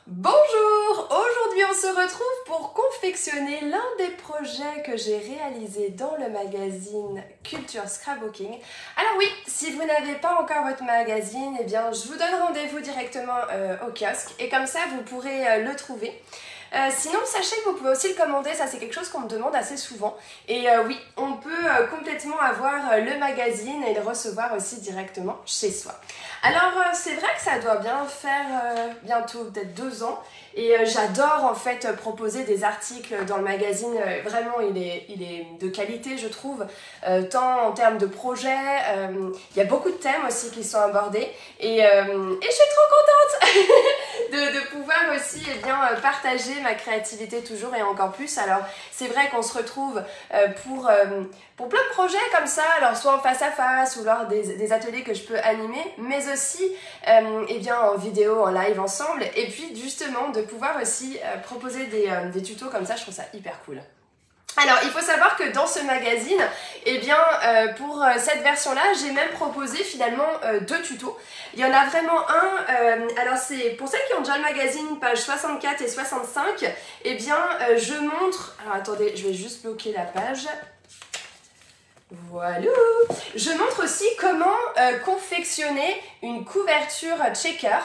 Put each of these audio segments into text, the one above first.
Bonjour! Aujourd'hui on se retrouve pour confectionner l'un des projets que j'ai réalisé dans le magazine Culture Scrapbooking. Alors oui, si vous n'avez pas encore votre magazine, eh bien je vous donne rendez-vous directement au kiosque et comme ça vous pourrez le trouver. Sinon, sachez que vous pouvez aussi le commander, ça c'est quelque chose qu'on me demande assez souvent. Et oui, on peut complètement avoir le magazine et le recevoir aussi directement chez soi. Alors c'est vrai que ça doit bien faire bientôt peut-être 2 ans. Et j'adore en fait proposer des articles dans le magazine, vraiment il est de qualité je trouve, tant en termes de projets, il y a beaucoup de thèmes aussi qui sont abordés et je suis trop contente de pouvoir aussi partager ma créativité toujours et encore plus. Alors c'est vrai qu'on se retrouve pour plein de projets comme ça, alors soit en face à face ou lors des ateliers que je peux animer, mais aussi en vidéo, en live ensemble, et puis justement de pouvoir aussi proposer des tutos comme ça, je trouve ça hyper cool. Alors, il faut savoir que dans ce magazine, pour cette version-là, j'ai même proposé finalement 2 tutos. Il y en a vraiment un, alors c'est pour celles qui ont déjà le magazine, page 64 et 65, je montre... Alors attendez, je vais juste bloquer la page. Voilà. Je montre aussi comment confectionner une couverture checker.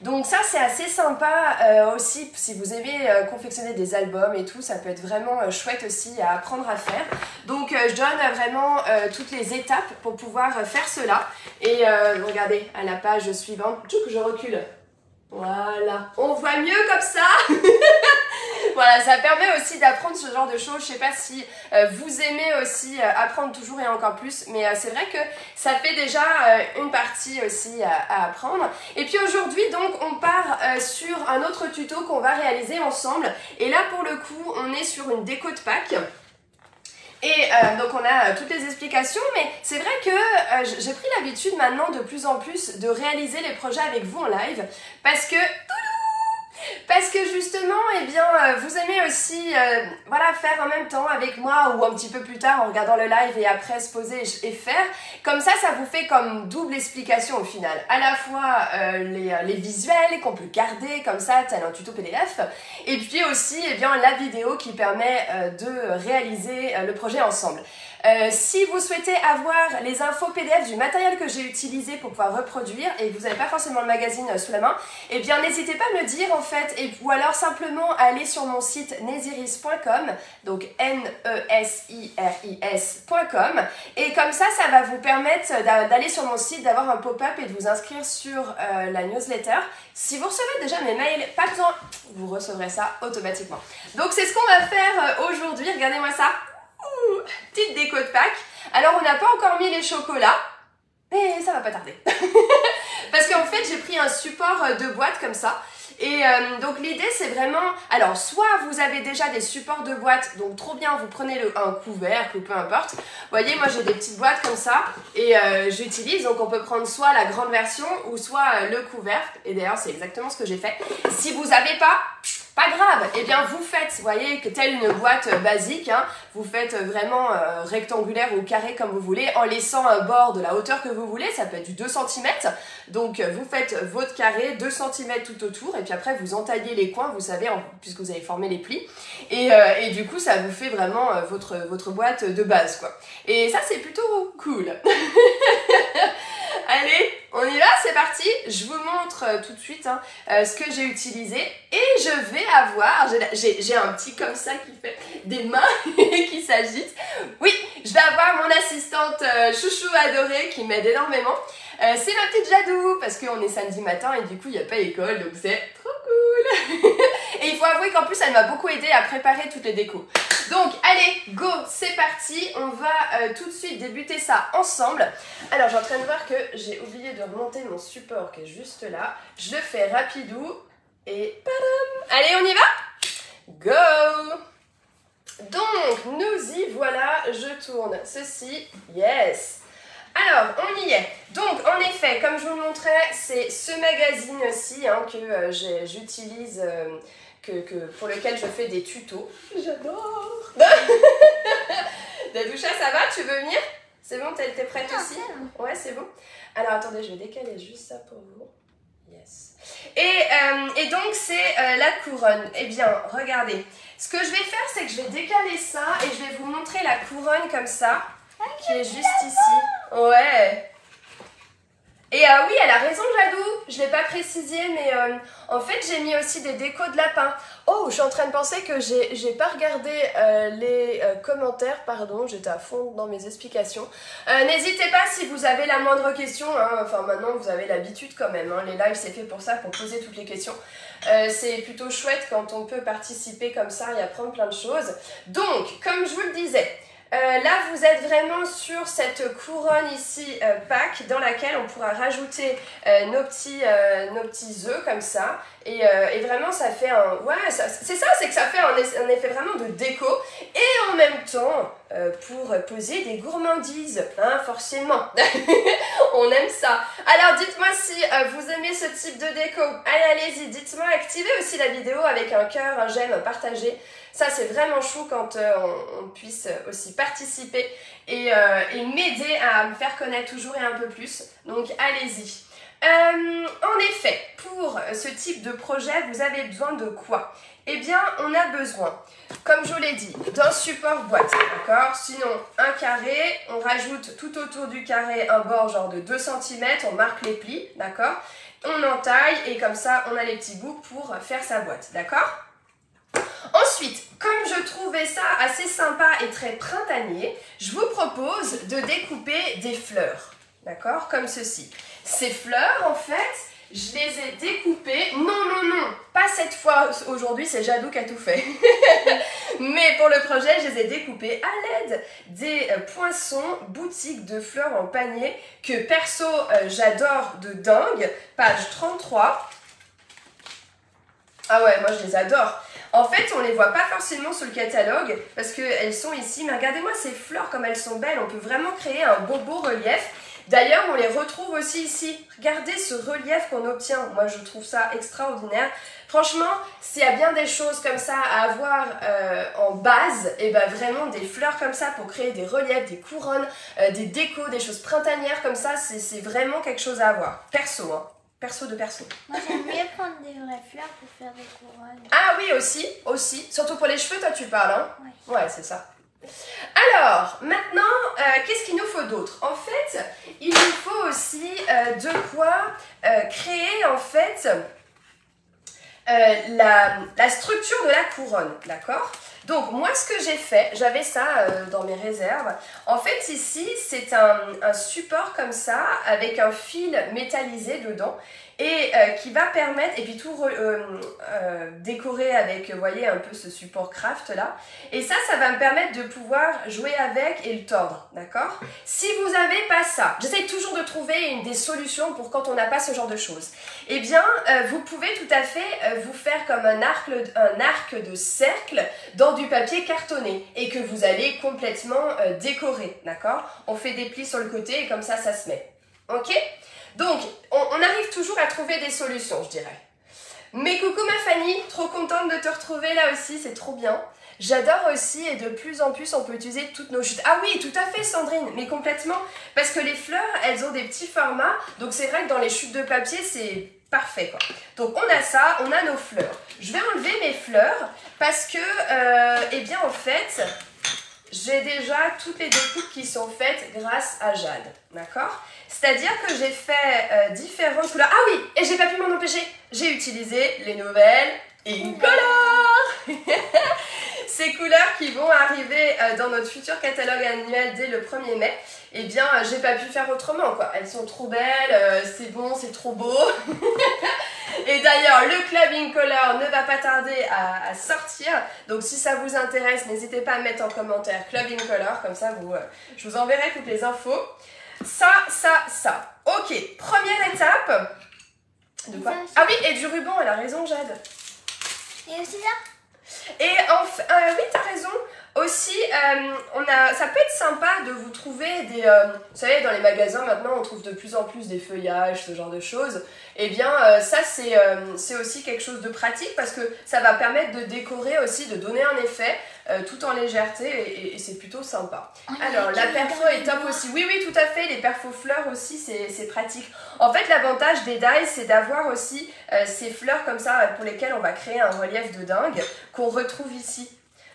Donc ça c'est assez sympa aussi si vous aimez confectionner des albums et tout, ça peut être vraiment chouette aussi à apprendre à faire. Donc je donne vraiment toutes les étapes pour pouvoir faire cela. Et regardez à la page suivante, je recule. Voilà, on voit mieux comme ça. Voilà, ça permet aussi d'apprendre ce genre de choses. Je sais pas si vous aimez aussi apprendre toujours et encore plus, mais c'est vrai que ça fait déjà une partie aussi à apprendre. Et puis aujourd'hui, donc, on part sur un autre tuto qu'on va réaliser ensemble. Et là, pour le coup, on est sur une déco de Pâques. Et donc on a toutes les explications, mais c'est vrai que j'ai pris l'habitude maintenant de plus en plus de réaliser les projets avec vous en live parce que justement, vous aimez aussi faire en même temps avec moi ou un petit peu plus tard en regardant le live et après se poser et faire. Comme ça vous fait comme double explication au final. À la fois les visuels qu'on peut garder comme ça, tel un tuto PDF, et puis aussi la vidéo qui permet de réaliser le projet ensemble. Si vous souhaitez avoir les infos PDF du matériel que j'ai utilisé pour pouvoir reproduire et que vous n'avez pas forcément le magazine sous la main, n'hésitez pas à me le dire en fait, ou alors simplement aller sur mon site nesiris.com, donc NESIRIS.com, et comme ça va vous permettre d'aller sur mon site, d'avoir un pop-up et de vous inscrire sur la newsletter. Si vous recevez déjà mes mails, pas besoin, vous recevrez ça automatiquement. Donc c'est ce qu'on va faire aujourd'hui, regardez-moi ça. Ouh, petite déco de Pâques. Alors on n'a pas encore mis les chocolats, mais ça va pas tarder. Parce qu'en fait j'ai pris un support de boîte comme ça. Et donc l'idée c'est vraiment, alors soit vous avez déjà des supports de boîte, donc trop bien, vous prenez un couvercle ou peu importe. Vous voyez, moi j'ai des petites boîtes comme ça et j'utilise, donc on peut prendre soit la grande version ou soit le couvercle. Et d'ailleurs c'est exactement ce que j'ai fait. Si vous n'avez pas grave, vous faites, vous voyez, que telle une boîte basique, hein, vous faites vraiment rectangulaire ou carré comme vous voulez, en laissant un bord de la hauteur que vous voulez, ça peut être du 2 cm, donc vous faites votre carré, 2 cm tout autour, et puis après vous entaillez les coins, vous savez, puisque vous avez formé les plis, et du coup ça vous fait vraiment votre boîte de base, quoi. Et ça c'est plutôt cool. Allez, on y va, c'est parti. Je vous montre tout de suite ce que j'ai utilisé et je vais avoir, j'ai un petit comme ça qui fait des mains qui s'agitent. Oui, je vais avoir mon assistante chouchou adorée qui m'aide énormément. C'est ma petite Jadou parce qu'on est samedi matin et du coup il n'y a pas école, donc c'est trop cool. Et il faut avouer qu'en plus elle m'a beaucoup aidé à préparer toutes les décos. Donc allez, go, c'est parti, on va tout de suite débuter ça ensemble. Alors je suis en train de voir que j'ai oublié de remonter mon support qui est juste là. Je le fais rapidou et padam. Allez, on y va? Go! Donc nous y voilà, je tourne ceci, yes. Alors, on y est. Donc, en effet, comme je vous le montrais, c'est ce magazine-ci que j'utilise, pour lequel je fais des tutos. J'adore. Dadoucha, ça va? Tu veux venir? C'est bon, t'es prête aussi? Ouais, c'est bon. Alors, attendez, je vais décaler juste ça pour vous. Yes. Et donc, c'est la couronne. Eh bien, regardez. Ce que je vais faire, c'est que je vais décaler ça et je vais vous montrer la couronne comme ça, qui est juste ici. Ouais. Et oui, elle a raison, Jadou. Je ne l'ai pas précisé, mais en fait, j'ai mis aussi des décos de lapin. Oh, je suis en train de penser que j'ai pas regardé les commentaires, pardon, j'étais à fond dans mes explications. N'hésitez pas si vous avez la moindre question, hein, enfin maintenant vous avez l'habitude quand même, hein, les lives c'est fait pour ça, pour poser toutes les questions. C'est plutôt chouette quand on peut participer comme ça et apprendre plein de choses. Donc, comme je vous le disais, là vous êtes vraiment sur cette couronne ici Pâques dans laquelle on pourra rajouter nos petits œufs comme ça et vraiment ça fait un... Ouais, c'est ça, c'est que ça fait un effet vraiment de déco et en même temps pour poser des gourmandises, hein, forcément. On aime ça. Alors dites-moi si vous aimez ce type de déco. Allez-y, dites-moi, activez aussi la vidéo avec un cœur, un j'aime, partagez. Ça, c'est vraiment chou quand on puisse aussi participer et m'aider à me faire connaître toujours et un peu plus. Donc, allez-y. En effet, pour ce type de projet, vous avez besoin de quoi? Eh bien, on a besoin, comme je vous l'ai dit, d'un support boîte, d'accord? Sinon, un carré, on rajoute tout autour du carré un bord genre de 2 cm, on marque les plis, d'accord? On entaille et comme ça, on a les petits bouts pour faire sa boîte, d'accord? Ensuite, comme je trouvais ça assez sympa et très printanier, je vous propose de découper des fleurs, d'accord, comme ceci. Ces fleurs, en fait, je les ai découpées, non, pas cette fois, aujourd'hui c'est Jadou qui a tout fait, mais pour le projet, je les ai découpées à l'aide des poinçons boutique de fleurs en panier que perso, j'adore de dingue, page 33. Ah ouais, moi je les adore. En fait, on ne les voit pas forcément sur le catalogue parce qu'elles sont ici. Mais regardez-moi ces fleurs comme elles sont belles. On peut vraiment créer un beau relief. D'ailleurs, on les retrouve aussi ici. Regardez ce relief qu'on obtient. Moi, je trouve ça extraordinaire. Franchement, s'il y a bien des choses comme ça à avoir en base, et ben vraiment des fleurs comme ça pour créer des reliefs, des couronnes, des décos, des choses printanières comme ça, c'est vraiment quelque chose à avoir. Perso, hein. Perso de perso. Moi j'aime mieux prendre des vraies fleurs pour faire des couronnes. Ah oui, aussi. Surtout pour les cheveux, toi tu parles, hein? Oui. Ouais, c'est ça. Alors, maintenant, qu'est-ce qu'il nous faut d'autre? En fait, il nous faut aussi de quoi créer en fait la structure de la couronne, d'accord? Donc moi ce que j'ai fait, j'avais ça dans mes réserves. En fait ici c'est un support comme ça avec un fil métallisé dedans et qui va permettre, et puis tout décorer avec, vous voyez, un peu ce support craft là. Et ça va me permettre de pouvoir jouer avec et le tordre, d'accord? Si vous n'avez pas ça, j'essaie toujours de trouver des solutions pour quand on n'a pas ce genre de choses. Eh bien, vous pouvez tout à fait vous faire comme un arc de cercle dans du papier cartonné et que vous allez complètement décorer, d'accord? On fait des plis sur le côté et comme ça se met, ok? Donc, on arrive toujours à trouver des solutions, je dirais. Mais coucou ma Fanny, trop contente de te retrouver là aussi, c'est trop bien. J'adore aussi et de plus en plus on peut utiliser toutes nos chutes. Ah oui, tout à fait Sandrine, mais complètement. Parce que les fleurs, elles ont des petits formats, donc c'est vrai que dans les chutes de papier, c'est parfait quoi. Donc on a ça, on a nos fleurs. Je vais enlever mes fleurs parce que, eh bien en fait, j'ai déjà toutes les découpes qui sont faites grâce à Jade, d'accord? C'est-à-dire que j'ai fait différentes couleurs. Ah oui, et j'ai pas pu m'en empêcher, j'ai utilisé les nouvelles Incolor. Ces couleurs qui vont arriver dans notre futur catalogue annuel dès le 1er mai, eh bien, j'ai pas pu faire autrement, quoi. Elles sont trop belles, c'est bon, c'est trop beau. Et d'ailleurs, le Club Incolor ne va pas tarder à sortir. Donc, si ça vous intéresse, n'hésitez pas à mettre en commentaire Club Incolor. Comme ça, je vous enverrai toutes les infos. Ça. Ok, première étape. De quoi? Ah oui, et du ruban, elle a raison, Jade. Et aussi ça? Et enfin, oui, t'as raison. Aussi, ça peut être sympa de vous trouver des... vous savez, dans les magasins, maintenant, on trouve de plus en plus des feuillages, ce genre de choses. Eh bien, ça, c'est aussi quelque chose de pratique parce que ça va permettre de décorer aussi, de donner un effet tout en légèreté et c'est plutôt sympa. Alors, la perfo est top aussi. Oui, oui, tout à fait. Les perfos fleurs aussi, c'est pratique. En fait, l'avantage des dies, c'est d'avoir aussi ces fleurs comme ça pour lesquelles on va créer un relief de dingue qu'on retrouve ici.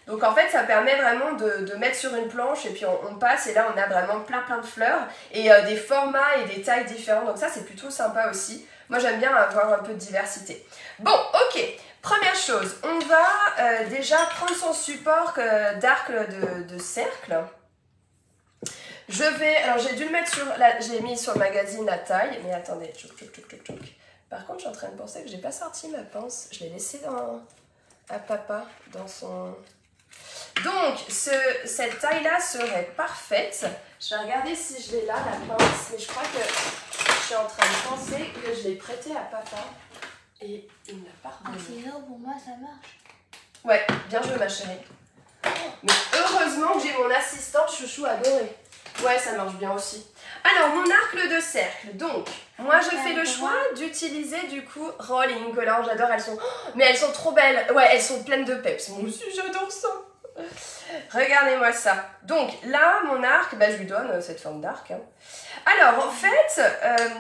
Donc en fait ça permet vraiment de mettre sur une planche et puis on passe et là on a vraiment plein de fleurs et des formats et des tailles différentes, donc ça c'est plutôt sympa aussi. Moi j'aime bien avoir un peu de diversité. Bon, ok, première chose, on va déjà prendre son support d'arc de cercle. Alors j'ai dû le mettre j'ai mis sur le magazine la taille, mais attendez, tchouk. Par contre je suis en train de penser que j'ai pas sorti ma pince, je l'ai laissée à papa dans son... Donc, cette taille-là serait parfaite. Je vais regarder si je l'ai là, la pince. Mais je crois que je suis en train de penser que je l'ai prêtée à papa. Et il ne l'a pas redonné. C'est long, pour moi ça marche. Ouais, bien joué ma chérie. Mais heureusement que j'ai mon assistante chouchou adorée. Ouais, ça marche bien aussi. Alors, mon arc de cercle. Donc, moi je fais le choix d'utiliser du coup Rolling Color. J'adore, elles sont... Oh, mais elles sont trop belles. Ouais, elles sont pleines de peps. Moi aussi, j'adore ça. Regardez-moi ça. Donc là, mon arc, je lui donne cette forme d'arc. Hein. Alors en fait,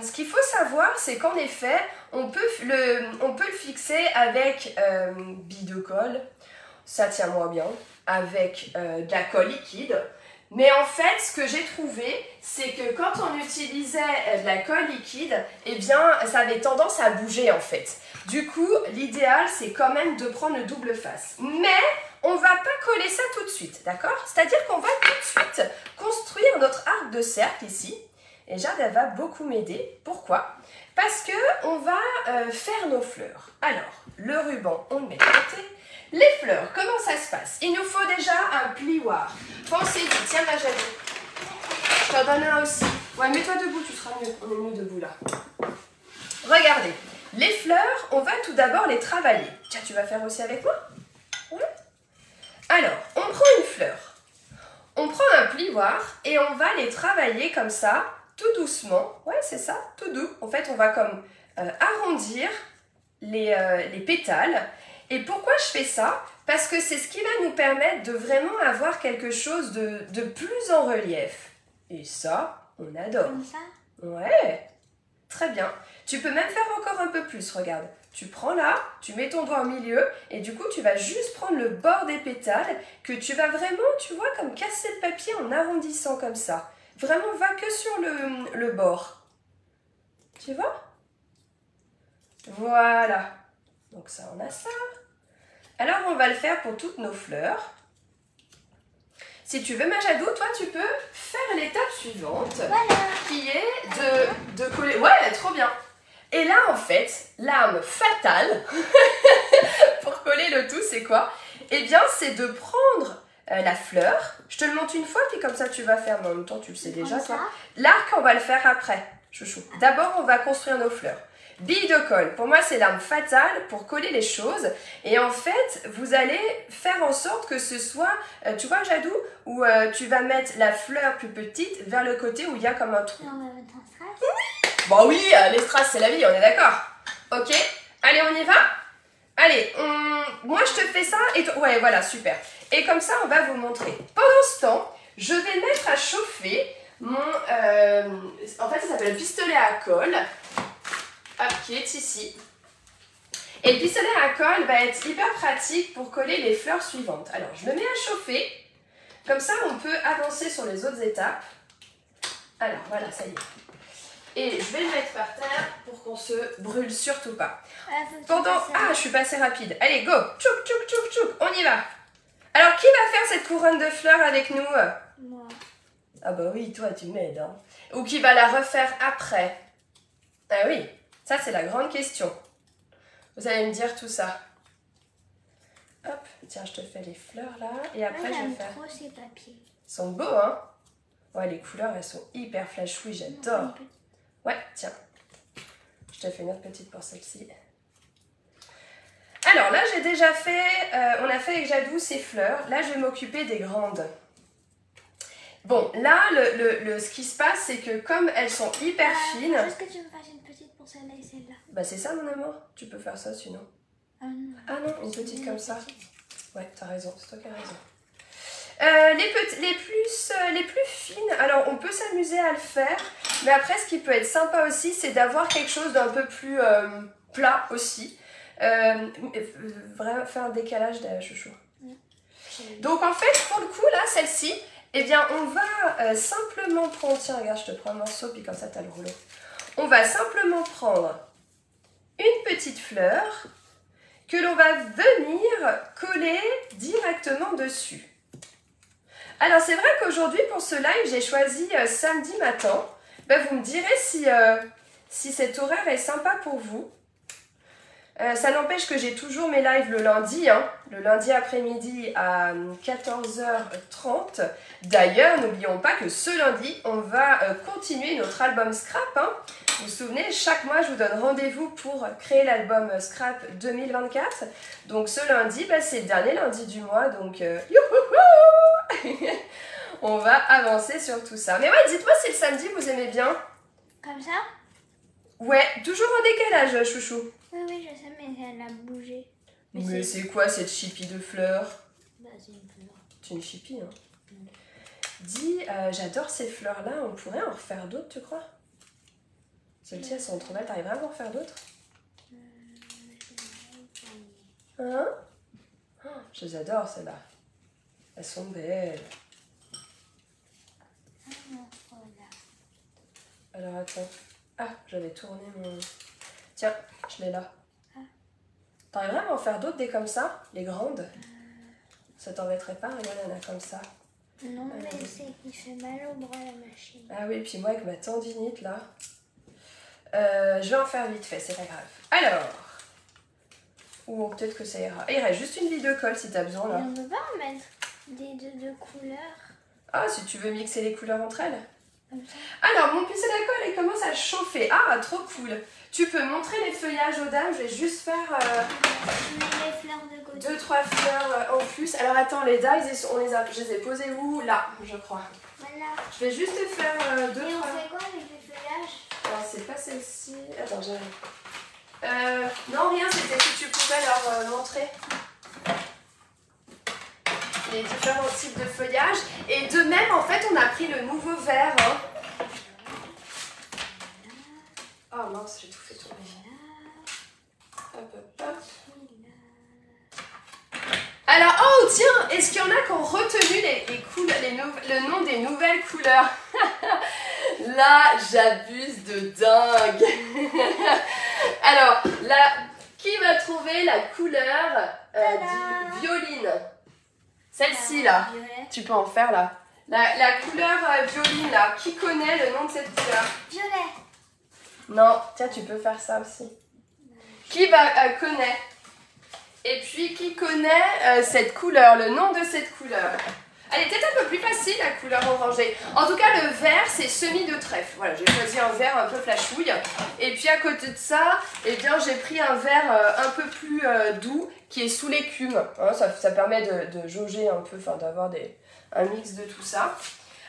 ce qu'il faut savoir, c'est qu'en effet, on peut le fixer avec bille de colle. Ça tient moins bien. Avec de la colle liquide. Mais en fait, ce que j'ai trouvé, c'est que quand on utilisait de la colle liquide, eh bien, ça avait tendance à bouger en fait. Du coup, l'idéal, c'est quand même de prendre le double face. Mais on va pas coller ça tout de suite, d'accord? C'est-à-dire qu'on va tout de suite construire notre arc de cercle ici. Et Jade, elle va beaucoup m'aider. Pourquoi? Parce que on va faire nos fleurs. Alors, le ruban, on le met de côté. Les fleurs, comment ça se passe? Il nous faut déjà un plioir. Pensez-y, tiens ma Jade. Je t'en donne un aussi. Ouais, mets-toi debout, tu seras mieux. On est mieux debout là. Regardez, les fleurs, on va tout d'abord les travailler. Tiens, tu vas faire aussi avec moi? Ouais. Alors, on prend une fleur. On prend un plioir et on va les travailler comme ça, tout doucement. Ouais, c'est ça, tout doux. En fait, on va comme arrondir les pétales. Et pourquoi je fais ça? Parce que c'est ce qui va nous permettre de vraiment avoir quelque chose de plus en relief. Et ça, on adore. Comme ça? Ouais, très bien. Tu peux même faire encore un peu plus, regarde. Tu prends là, tu mets ton doigt au milieu et du coup, tu vas juste prendre le bord des pétales que tu vas vraiment, tu vois, comme casser le papier en arrondissant comme ça. Vraiment, va que sur le bord. Tu vois? Voilà. Donc ça, on a ça. Alors, on va le faire pour toutes nos fleurs. Si tu veux, Majadou, toi, tu peux faire l'étape suivante, voilà. Qui est de coller... Ouais, trop bien. Et là, en fait, l'arme fatale pour coller le tout, c'est quoi? Eh bien, c'est de prendre la fleur. Je te le montre une fois, puis comme ça, tu vas faire. Mais en même temps, tu le sais déjà, toi. L'arc, on va le faire après, chouchou. D'abord, on va construire nos fleurs. Bille de colle, pour moi c'est l'arme fatale pour coller les choses et en fait vous allez faire en sorte que ce soit, tu vois Jadou, où tu vas mettre la fleur plus petite vers le côté où il y a comme un trou. On va mettre un strass. Bon oui, les strass c'est la vie, on est d'accord. Ok, allez on y va. Allez, moi je te fais ça et toi... Ouais voilà, super. Et comme ça on va vous montrer. Pendant ce temps, je vais mettre à chauffer mon... en fait ça s'appelle le pistolet à colle. Hop, qui est ici. Et le pistolet à colle va être hyper pratique pour coller les fleurs suivantes. Alors, je me mets à chauffer. Comme ça, on peut avancer sur les autres étapes. Alors, voilà, ça y est. Et je vais le mettre par terre pour qu'on se brûle surtout pas. Je suis passée rapide. Allez, go. Tchouk, tchouk, tchouk, tchouk. On y va. Alors, qui va faire cette couronne de fleurs avec nous? Moi. Ah bah oui, toi, tu m'aides. Hein. Ou qui va la refaire après? Ah oui. Ça, c'est la grande question. Vous allez me dire tout ça. Hop, tiens, je te fais les fleurs là. Et après, je vais faire... trop ces papiers. Ils sont beaux, hein? Ouais, les couleurs, elles sont hyper flashy, j'adore. Ouais, tiens. Je te fais une autre petite pour celle-ci. Alors là, j'ai déjà fait, on a fait avec Jadou ces fleurs. Là, je vais m'occuper des grandes. Bon, là, ce qui se passe, c'est que comme elles sont hyper fines... Est-ce que tu me fasses une petite pour celle-là et celle-là? Bah c'est ça mon amour, tu peux faire ça sinon. Ah non, une petite comme ça. Ouais, t'as raison, c'est toi qui as raison. Les plus fines, alors on peut s'amuser à le faire, mais après ce qui peut être sympa aussi, c'est d'avoir quelque chose d'un peu plus plat aussi. Vraiment faire un décalage de chouchou. Donc en fait, pour le coup, là, celle-ci, eh bien on va simplement prendre, tiens regarde, je te prends un morceau, puis comme ça t'as le rouleau. On va simplement prendre une petite fleur que l'on va venir coller directement dessus. Alors c'est vrai qu'aujourd'hui pour ce live j'ai choisi samedi matin. Ben, vous me direz si cet horaire est sympa pour vous. Ça n'empêche que j'ai toujours mes lives le lundi, le lundi après-midi à 14h30. D'ailleurs, n'oublions pas que ce lundi, on va continuer notre album Scrap. Vous vous souvenez, chaque mois, je vous donne rendez-vous pour créer l'album Scrap 2024. Donc ce lundi, c'est le dernier lundi du mois, donc youhouhou on va avancer sur tout ça. Mais ouais, dites-moi si le samedi, vous aimez bien. Comme ça? Ouais, toujours en décalage, chouchou. Oui, je sais, mais elle a bougé. Mais c'est quoi cette chipie de fleurs? Bah, c'est une fleur. C'est une chipie, hein. Dis, j'adore ces fleurs-là, on pourrait en refaire d'autres, tu crois? Celles-ci, elles sont trop belles, t'arriverais à en refaire d'autres? Hein? Oh, je les adore, celles-là. Elles sont belles. Alors, attends. Ah, j'avais tourné mon... Tiens, je l'ai là. T'arriverais à en faire d'autres, des comme ça? Les grandes? Ça t'embêterait pas? Regarde, il y en a comme ça. Non, mais c'est qu'il fait mal au bras la machine. Ah oui, puis moi avec ma tendinite là, je vais en faire vite fait, c'est pas grave. Alors, ou peut-être que ça ira. Il reste juste une bille de colle si t'as besoin là. Mais on peut pas en mettre des deux couleurs. Ah, si tu veux mixer les couleurs entre elles. Comme ça. Alors, mon pincel à colle, il commence à chauffer. Ah, trop cool. Tu peux montrer les feuillages aux dames, je vais juste faire Je mets les fleurs de côté. 2-3 fleurs en plus. Alors attends, les dailles, je les ai posées où? Là, je crois. Voilà. Je vais juste te faire 2-3... Et on fait quoi avec les feuillages? Alors, c'est pas celle-ci. Attends, j'arrive. Non, rien, c'était que tu pouvais leur montrer les différents types de feuillage. Et de même, en fait, on a pris le nouveau vert. Oh mince, j'ai tout fait tourner. Hop, hop, hop. Alors, oh tiens, est-ce qu'il y en a qui ont retenu le nom des nouvelles couleurs? Là, j'abuse de dingue. Alors, là, qui va trouver la couleur du violine? Celle-ci, là. Violet. Tu peux en faire, là. La couleur violine, là. Qui connaît le nom de cette couleur? Violet. Non, tiens, tu peux faire ça aussi. Qui connaît? Et puis, qui connaît cette couleur, le nom de cette couleur? Elle est peut-être un peu plus facile, la couleur orangée. En tout cas, le vert, c'est semis de trèfle. Voilà, j'ai choisi un vert un peu flashouille. Et puis, à côté de ça, eh bien, j'ai pris un vert un peu plus doux, qui est sous l'écume. Hein, ça permet de jauger un peu, enfin, d'avoir un mix de tout ça.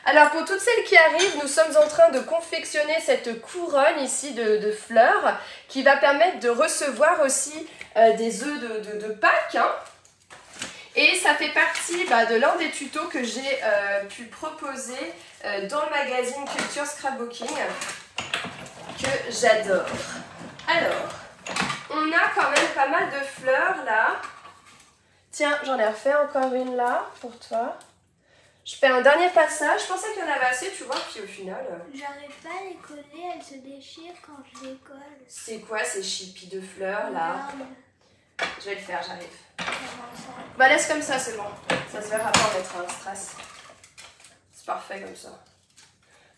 Alors, pour toutes celles qui arrivent, nous sommes en train de confectionner cette couronne ici de fleurs qui va permettre de recevoir aussi des œufs de Pâques. Hein. Et ça fait partie de l'un des tutos que j'ai pu proposer dans le magazine Culture Scrapbooking que j'adore. Alors, on a quand même pas mal de fleurs là. Tiens, j'en ai refait encore une là pour toi. Je fais un dernier passage, je pensais qu'il y en avait assez, tu vois, puis au final... J'arrive pas à les coller, elles se déchirent quand je les colle. C'est quoi ces chippies de fleurs, là? Regarde. Je vais le faire, j'arrive. Comment ça? Bah laisse comme ça, c'est bon. Ça se verra pas en mettre un strass. C'est parfait comme ça.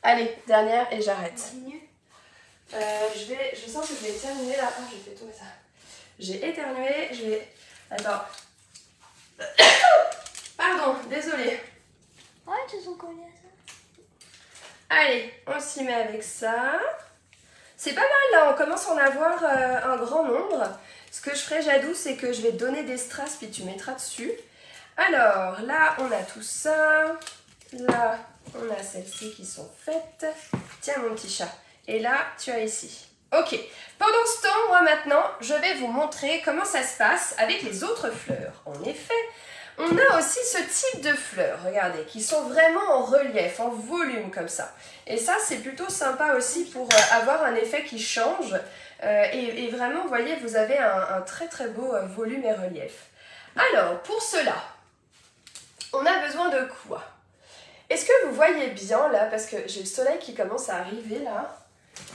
Allez, dernière et j'arrête. Continue. Je sens que je vais éternuer là. Ah, j'ai fait tomber ça. J'ai éternué, je vais... Attends. Pardon, désolée. Ouais, tu sont collés à ça. Allez, on s'y met avec ça. C'est pas mal là, on commence à en avoir un grand nombre. Ce que je ferai, Jadou, c'est que je vais te donner des strass puis tu mettras dessus. Alors là, on a tout ça. Là, on a celles-ci qui sont faites. Tiens mon petit chat. Et là, tu as ici. Ok, pendant ce temps, moi maintenant, je vais vous montrer comment ça se passe avec les autres fleurs. En effet, on a aussi ce type de fleurs, regardez, qui sont vraiment en relief, en volume comme ça. Et ça, c'est plutôt sympa aussi pour avoir un effet qui change. Et vraiment, vous voyez, vous avez un très très beau volume et relief. Alors, pour cela, on a besoin de quoi? Est-ce que vous voyez bien là, parce que j'ai le soleil qui commence à arriver là,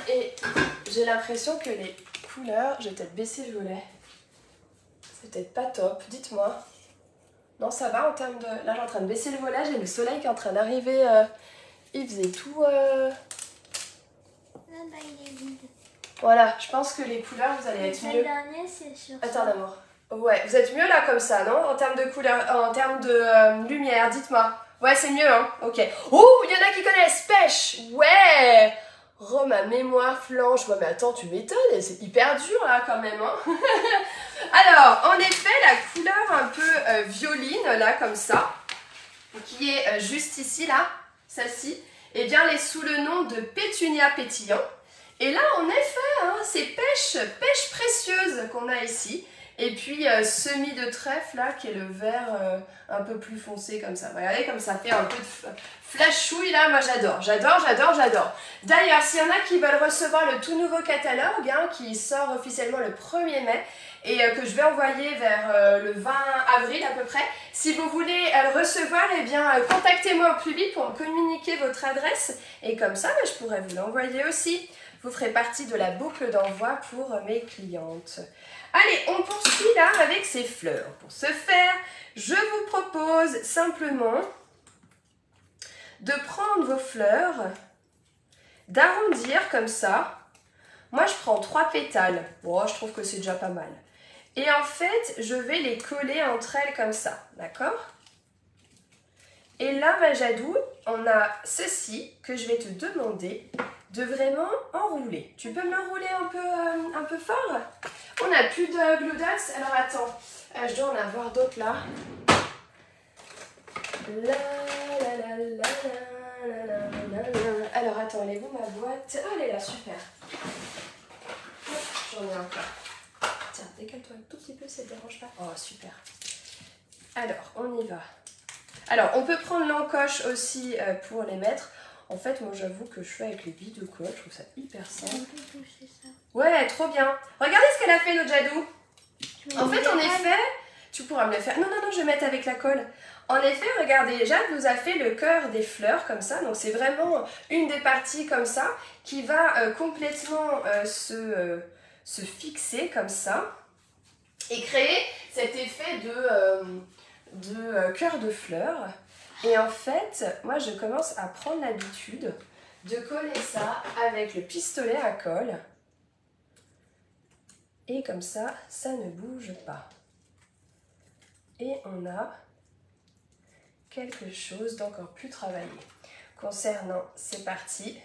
et j'ai l'impression que les couleurs, je vais peut-être baisser le volet, c'est peut-être pas top, dites-moi. Non, ça va en termes de... Là, j'ai en train de baisser le volet, j'ai le soleil qui est en train d'arriver. Il faisait tout... Ah bah, il est vide. Voilà, je pense que les couleurs, vous allez être mieux. Le dernier, c'est sur Attends, d'amour. Ouais, vous êtes mieux là comme ça, non? En termes de couleurs, en termes de lumière, dites-moi. Ouais, c'est mieux, hein? Ok. Oh, il y en a qui connaissent pêche! Ouais! Oh, ma mémoire flanche. Ouais, mais attends, tu m'étonnes, c'est hyper dur là quand même, hein? Alors, en effet, la couleur un peu violine, là, comme ça, qui est juste ici, là, celle-ci, eh bien, elle est sous le nom de pétunia pétillant. Et là, en effet, hein, c'est pêche précieuse qu'on a ici. Et puis, semis de trèfle, là, qui est le vert un peu plus foncé, comme ça. Regardez, comme ça fait un peu de flashouille, là, moi j'adore, j'adore. D'ailleurs, s'il y en a qui veulent recevoir le tout nouveau catalogue, hein, qui sort officiellement le 1er mai, et que je vais envoyer vers le 20 avril à peu près. Si vous voulez le recevoir, eh bien contactez-moi au plus vite pour me communiquer votre adresse et comme ça, je pourrais vous l'envoyer aussi. Vous ferez partie de la boucle d'envoi pour mes clientes. Allez, on poursuit là avec ces fleurs. Pour ce faire, je vous propose simplement de prendre vos fleurs, d'arrondir comme ça. Moi, je prends 3 pétales. Bon, je trouve que c'est déjà pas mal. Et en fait, je vais les coller entre elles comme ça, d'accord? Et là, ma Jadou, on a ceci que je vais te demander de vraiment enrouler. Tu peux me l'enrouler un peu fort? On n'a plus de gludax, alors attends, je dois en avoir d'autres là. Alors attends, elle est où ma boîte? Oh, elle est là, super. J'en ai encore. Tiens, décale-toi un tout petit peu, ça ne te dérange pas. Oh, super. Alors, on y va. Alors, on peut prendre l'encoche aussi pour les mettre. En fait, moi, j'avoue que je fais avec les billes de colle. Je trouve ça hyper simple. On peut toucher ça. Ouais, trop bien. Regardez ce qu'elle a fait, notre Jadou. En fait, en effet, tu pourras me le faire. Non, je vais mettre avec la colle. En effet, regardez, Jade nous a fait le cœur des fleurs comme ça. Donc, c'est vraiment une des parties comme ça qui va complètement se fixer comme ça et créer cet effet de cœur de fleurs. Et en fait, moi je commence à prendre l'habitude de coller ça avec le pistolet à colle. Et comme ça, ça ne bouge pas. Et on a quelque chose d'encore plus travaillé. Concernant ces parties,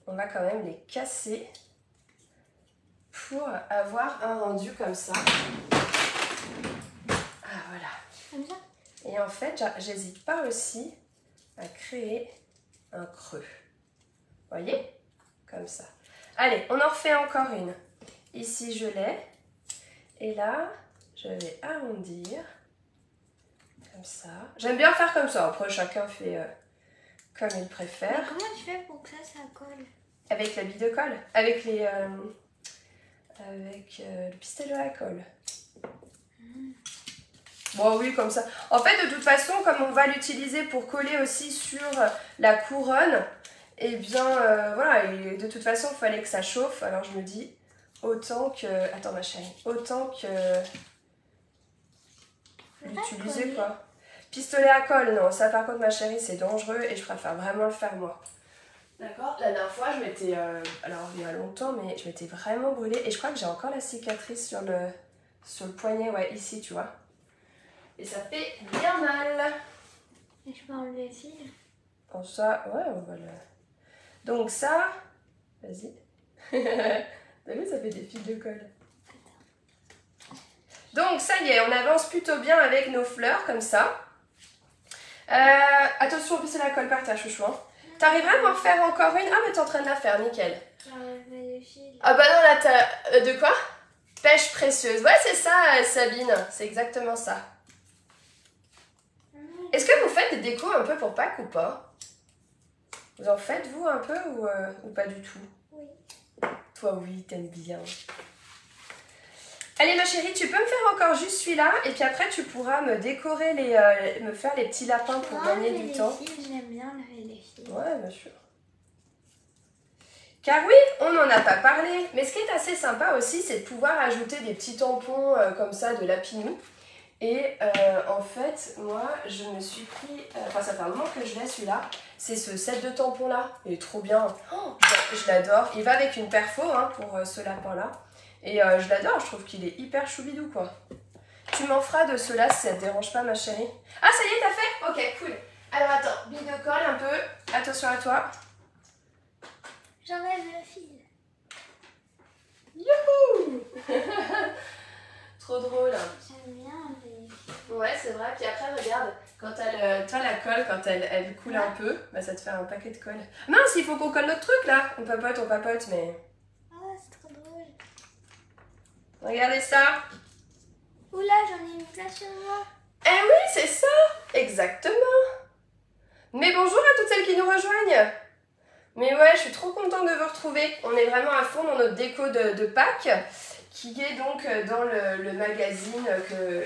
on va quand même les casser pour avoir un rendu comme ça. Ah voilà. Comme ça? Et en fait, j'hésite pas aussi à créer un creux. Voyez? Comme ça. Allez, on en refait encore une. Ici, je l'ai. Et là, je vais arrondir. Comme ça. J'aime bien faire comme ça. Après, chacun fait comme il préfère. Mais comment tu fais pour que ça colle? Avec la bille de colle. Avec les... le pistolet à colle. Bon oui, comme ça. En fait, de toute façon, comme on va l'utiliser pour coller aussi sur la couronne, et bien voilà, et de toute façon, il fallait que ça chauffe. Alors je me dis, autant que... Attends ma chérie, autant que l'utiliser quoi. Pistolet à colle, non, ça par contre ma chérie, c'est dangereux et je préfère vraiment le faire moi. D'accord. La dernière fois, je m'étais, alors il y a longtemps, mais je m'étais vraiment brûlée et je crois que j'ai encore la cicatrice sur le poignet, ouais, ici, tu vois. Et ça fait bien mal. Et je peux enlever le fil. Bon, ça, ouais, on va le... Donc ça, Vas-y. T'as vu, ça fait des fils de colle. Donc, ça y est, on avance plutôt bien avec nos fleurs, comme ça. Attention, c'est la colle par terre, chouchou. Hein. T'arriverais à m'en faire encore une? Ah, mais t'es en train de la faire, nickel. Ah bah non, là, t'as... de quoi? Pêche précieuse. Ouais, c'est ça, Sabine. C'est exactement ça. Est-ce que vous faites des décos un peu pour Pâques ou pas? Vous en faites, vous, un peu ou pas du tout? Oui. Toi, oui, t'aimes bien. Allez, ma chérie, tu peux me faire encore juste celui-là et puis après, tu pourras me décorer, me faire les petits lapins pour gagner du temps. J'aime bien lever les fils. Ouais, bien sûr. Car oui, on n'en a pas parlé, mais ce qui est assez sympa aussi, c'est de pouvoir ajouter des petits tampons comme ça de lapinou. Et en fait, moi, je me suis pris... Enfin, ça fait un moment que je l'ai, celui-là. C'est ce set de tampons là. Il est trop bien. Oh, je l'adore. Il va avec une perfo hein, pour ce lapin-là. Et je l'adore. Je trouve qu'il est hyper choubidou, quoi. Tu m'en feras de ceux-là si ça te dérange pas, ma chérie. Ah, ça y est, t'as fait? Ok, cool. Alors, attends. Bille de colle un peu. Attention à toi. J'enlève le fil. Youhou. Trop drôle. J'aime bien les fils. Ouais, c'est vrai. Puis après, regarde, quand toi, la colle, quand elle coule un peu, bah, ça te fait un paquet de colle. Mince, il faut qu'on colle notre truc, là. On papote, mais... Oh, c'est trop drôle. Regardez ça. Oula, j'en ai mis plein sur moi. Eh oui, c'est ça. Exactement. Mais bonjour à toutes celles qui nous rejoignent. Mais ouais, je suis trop contente de vous retrouver. On est vraiment à fond dans notre déco de Pâques, qui est donc dans le magazine que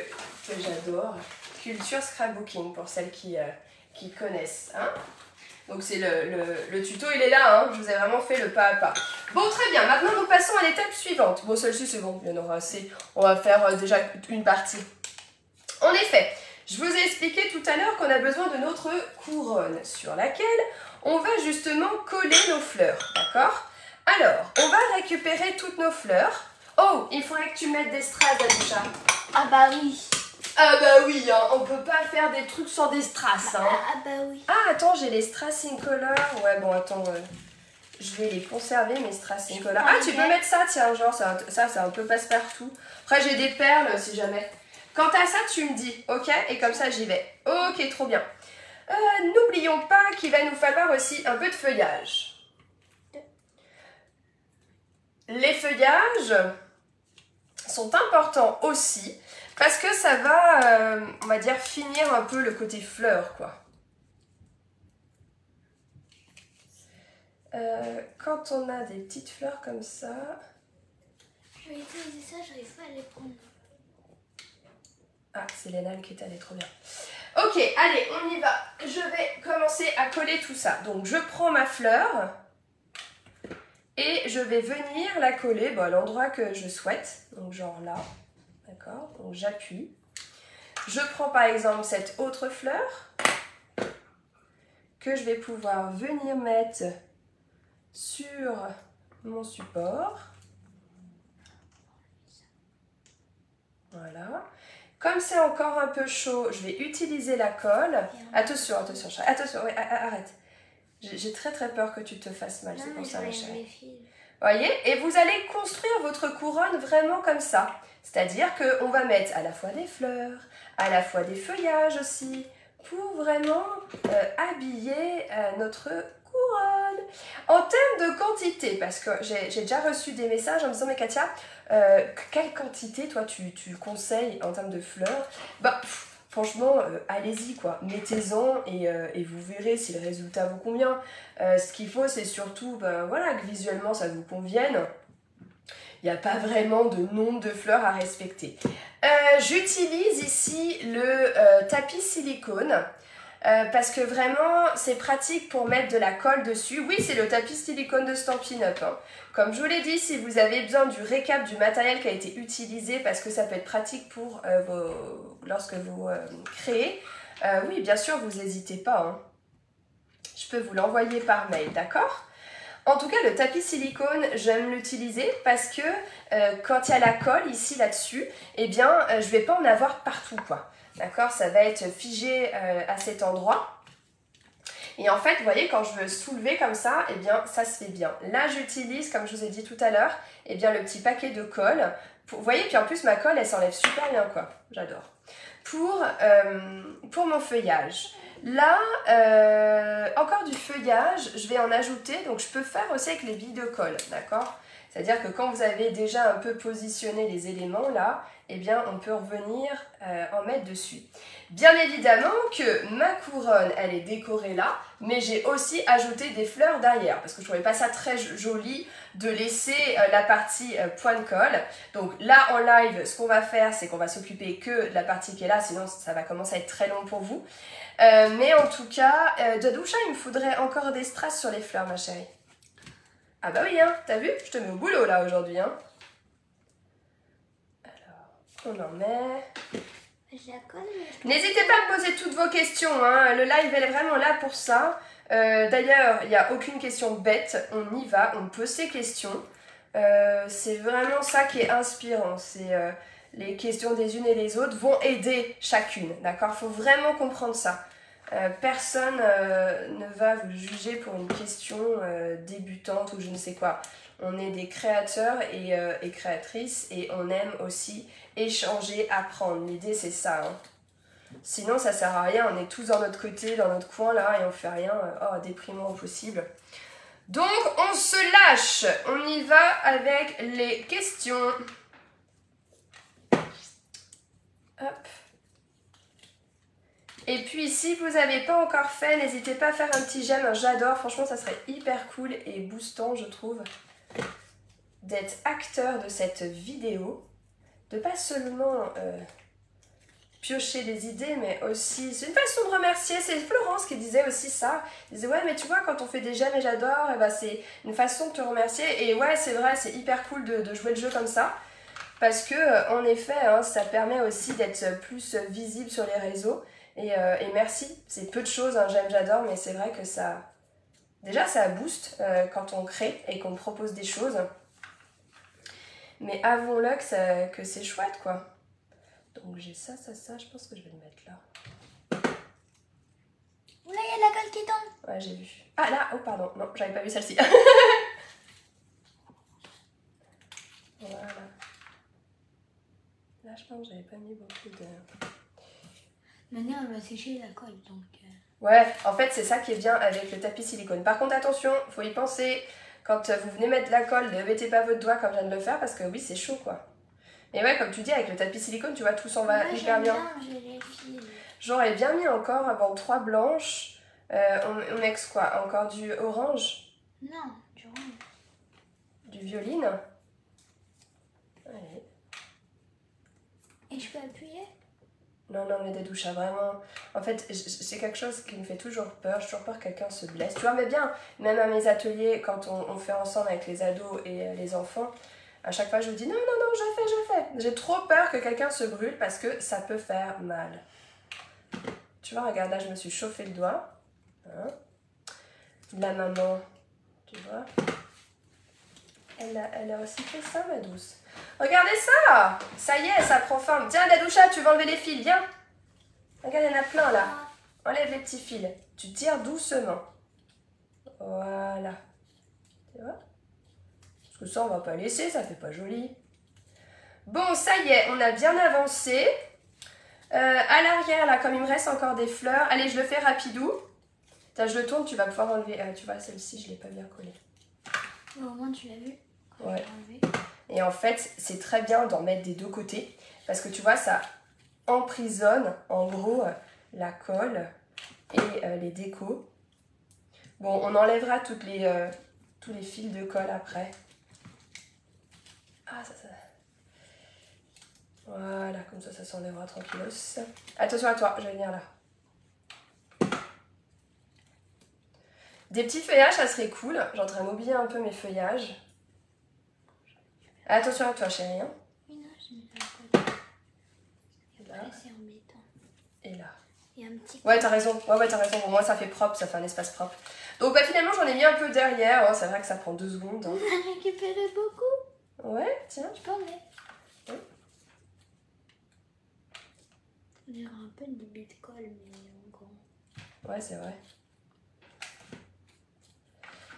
j'adore, Culture Scrapbooking, pour celles qui connaissent. Hein. Donc c'est le tuto, il est là, hein. Je vous ai vraiment fait le pas à pas. Bon, très bien, maintenant nous passons à l'étape suivante. Bon, celle-ci c'est bon, il y en aura assez. On va faire déjà une partie. En effet, je vous ai expliqué tout à l'heure qu'on a besoin de notre couronne, sur laquelle on va justement coller nos fleurs, d'accord? Alors, on va récupérer toutes nos fleurs. Oh, il faudrait que tu mettes des strass, Dadoucha. Ah bah oui. Ah bah oui, hein, on peut pas faire des trucs sans des strass. Hein. Ah bah oui. Ah, attends, j'ai les strass in color. Ouais, bon, attends, je vais les conserver, mes strass in color. Ah, tu peux mettre ça, tiens, genre, ça c'est un peu passe-partout. Après, j'ai des perles, si jamais. Quant à ça, tu me dis, ok? Et comme ça, j'y vais. Ok, trop bien. N'oublions pas qu'il va nous falloir aussi un peu de feuillage. Les feuillages sont importants aussi parce que ça va, on va dire, finir un peu le côté fleur, quoi. Quand on a des petites fleurs comme ça... Je vais utiliser ça, j'arrive pas à les prendre. Ah, c'est Lénal qui est allée, trop bien. Ok, allez, on y va. Je vais commencer à coller tout ça. Donc, je prends ma fleur et je vais venir la coller à l'endroit que je souhaite. Donc, genre là, d'accord? Donc, j'appuie. Je prends par exemple cette autre fleur que je vais pouvoir venir mettre sur mon support. Voilà. Comme c'est encore un peu chaud, je vais utiliser la colle. Attention, attention, oui, arrête. J'ai très peur que tu te fasses mal, c'est pour ça, ma chérie. Voyez? Et vous allez construire votre couronne vraiment comme ça. C'est-à-dire qu'on va mettre à la fois des fleurs, à la fois des feuillages aussi, pour vraiment habiller notre couronne. En termes de quantité, parce que j'ai déjà reçu des messages en me disant, mais Katia, quelle quantité toi tu conseilles en termes de fleurs? Bah, franchement, allez-y quoi, mettez-en et vous verrez si le résultat vous convient. Ce qu'il faut, c'est surtout voilà, que visuellement ça vous convienne. Il n'y a pas vraiment de nombre de fleurs à respecter. J'utilise ici le tapis silicone. Parce que vraiment c'est pratique pour mettre de la colle dessus. Oui, c'est le tapis silicone de Stampin' Up. Hein. Comme je vous l'ai dit, si vous avez besoin du récap du matériel qui a été utilisé, parce que ça peut être pratique pour lorsque vous créez, oui, bien sûr, vous n'hésitez pas. Hein. Je peux vous l'envoyer par mail, d'accord? En tout cas, le tapis silicone, j'aime l'utiliser parce que quand il y a la colle ici, là-dessus, eh bien, je ne vais pas en avoir partout, quoi. D'accord, ça va être figé à cet endroit. Et en fait, vous voyez, quand je veux soulever comme ça, eh bien, ça se fait bien. Là, j'utilise, comme je vous ai dit tout à l'heure, eh bien, le petit paquet de colle. Vous voyez, puis en plus, ma colle, elle s'enlève super bien, quoi. J'adore. Pour mon feuillage. Là, encore du feuillage, je vais en ajouter. Donc, je peux faire aussi avec les billes de colle, d'accord? C'est-à-dire que quand vous avez déjà un peu positionné les éléments, là, eh bien, on peut revenir en mettre dessus. Bien évidemment que ma couronne, elle est décorée là, mais j'ai aussi ajouté des fleurs derrière, parce que je trouvais pas ça très joli de laisser la partie point de colle. Donc là, en live, ce qu'on va faire, c'est qu'on va s'occuper que de la partie qui est là, sinon ça va commencer à être très long pour vous. Mais en tout cas, Dadoucha, il me faudrait encore des strass sur les fleurs, ma chérie. Ah bah oui, hein, t'as vu? Je te mets au boulot là aujourd'hui, hein. Alors, on en met... N'hésitez pas à me poser toutes vos questions, hein. Le live elle est vraiment là pour ça. D'ailleurs, il n'y a aucune question bête, on y va, on pose ses questions. C'est vraiment ça qui est inspirant, c'est les questions des unes et des autres vont aider chacune, d'accord? Il faut vraiment comprendre ça. Personne ne va vous juger pour une question débutante ou je ne sais quoi. On est des créateurs et créatrices et on aime aussi échanger, apprendre. L'idée c'est ça. Hein. Sinon ça sert à rien, on est tous dans notre côté, dans notre coin là et on fait rien déprimant au possible. Donc on se lâche, on y va avec les questions. Hop. Et puis si vous n'avez pas encore fait, n'hésitez pas à faire un petit j'aime, j'adore, franchement ça serait hyper cool et boostant je trouve d'être acteur de cette vidéo, de pas seulement piocher des idées mais aussi, c'est une façon de remercier, c'est Florence qui disait aussi ça, elle disait ouais mais tu vois quand on fait des j'aime et j'adore, ben, c'est une façon de te remercier et ouais c'est vrai c'est hyper cool de jouer le jeu comme ça. Parce que en effet, hein, ça permet aussi d'être plus visible sur les réseaux. Et merci, c'est peu de choses, hein, j'aime, j'adore, mais c'est vrai que ça... Déjà, ça booste quand on crée et qu'on propose des choses. Mais avouons-le que c'est chouette, quoi. Donc j'ai ça, je pense que je vais le mettre là. Oula, il y a de la colle qui tombe. Ouais, j'ai vu. Ah là, oh pardon, non, j'avais pas vu celle-ci. Voilà. Là, je pense que j'avais pas mis beaucoup de... Maintenant, on va sécher la colle, donc... Ouais, en fait, c'est ça qui est bien avec le tapis silicone. Par contre, attention, il faut y penser. Quand vous venez mettre la colle, ne mettez pas votre doigt comme je viens de le faire parce que oui, c'est chaud, quoi. Et ouais, comme tu dis, avec le tapis silicone, tu vois, tout s'en va hyper bien. J'aurais bien mis encore, avant 3 blanches. On mixe quoi? Encore du orange? Non, du rouge. Du violine? Allez. Et je peux appuyer? Non, mais Dadoucha, vraiment. En fait, c'est quelque chose qui me fait toujours peur. J'ai toujours peur que quelqu'un se blesse. Tu vois, mais bien, même à mes ateliers, quand on fait ensemble avec les ados et les enfants, à chaque fois, je vous dis non, je fais. J'ai trop peur que quelqu'un se brûle parce que ça peut faire mal. Tu vois, regarde, là, je me suis chauffé le doigt. Hein. La maman, tu vois, elle a aussi fait ça, ma douce. Regardez ça! Ça y est, ça prend forme. Tiens, Dadoucha, tu vas enlever les fils, viens. Regarde, il y en a plein là. Enlève les petits fils. Tu tires doucement. Voilà. Tu vois? Parce que ça, on va pas laisser, ça fait pas joli. Bon, ça y est, on a bien avancé. À l'arrière, là, comme il me reste encore des fleurs. Allez, je le fais rapidou. Tiens, je le tourne, tu vas pouvoir enlever. Tu vois, celle-ci, je l'ai pas bien collée. Au moins, tu l'as vu? Ouais. Et en fait, c'est très bien d'en mettre des deux côtés. Parce que tu vois, ça emprisonne, en gros, la colle et les décos. Bon, on enlèvera tous les fils de colle après. Ah, ça. Voilà, comme ça s'enlèvera tranquillos. Attention à toi, je vais venir là. Des petits feuillages, ça serait cool. Je suis en train de m'oublier un peu mes feuillages. Attention à toi, chérie. Hein. Oui, non, je mets la colle. Et là. C'est embêtant. Et là. Il y a un petit... Ouais, t'as raison. Ouais, t'as raison. Au moins, ça fait propre, ça fait un espace propre. Donc, bah, finalement, j'en ai mis un peu derrière. Oh, c'est vrai que ça prend 2 secondes. Hein. On a récupéré beaucoup. Ouais, tiens. Tu peux en mettre. Oui. On dirait un peu une bébé de colle, mais en grand. Ouais, c'est vrai.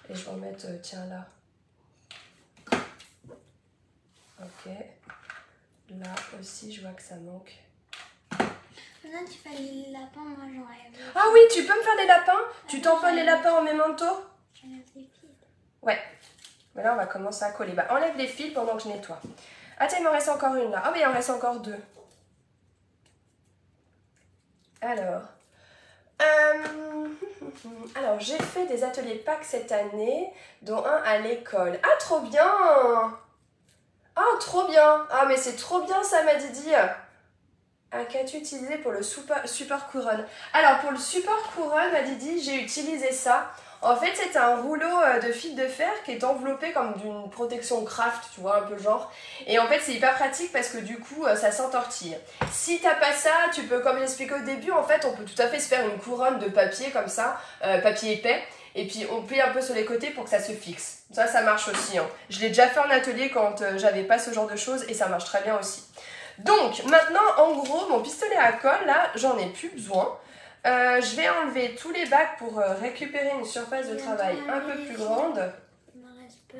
Et je vais en mettre, tiens, là. Ok. Là aussi, je vois que ça manque. Maintenant, tu fais les lapins, moi j'enlève. Ah oui, tu peux me faire des lapins? Tu tamponnes les lapins en memento? J'enlève les fils. Ouais. Mais là, on va commencer à coller. Bah, enlève les fils pendant que je nettoie. Ah tiens, il m'en reste encore une là. Ah mais il en reste encore deux. Alors, alors j'ai fait des ateliers Pâques cette année, dont un à l'école. Ah trop bien! Ah trop bien! Ah mais c'est trop bien ça m'a Didi. Ah, qu'as-tu utilisé pour le support couronne? Alors pour le support couronne m'a Didi, j'ai utilisé ça. En fait, c'est un rouleau de fil de fer qui est enveloppé comme d'une protection craft, tu vois, un peu genre. Et en fait, c'est hyper pratique parce que du coup, ça s'entortille. Si t'as pas ça, tu peux, comme j'expliquais au début, en fait, on peut tout à fait se faire une couronne de papier comme ça, papier épais. Et puis, on plie un peu sur les côtés pour que ça se fixe. Ça marche aussi. Hein. Je l'ai déjà fait en atelier quand j'avais pas ce genre de choses et ça marche très bien aussi. Donc, maintenant, en gros, mon pistolet à colle, là, j'en ai plus besoin. Je vais enlever tous les bacs pour récupérer une surface de travail un peu plus grande. Il m'en reste peu.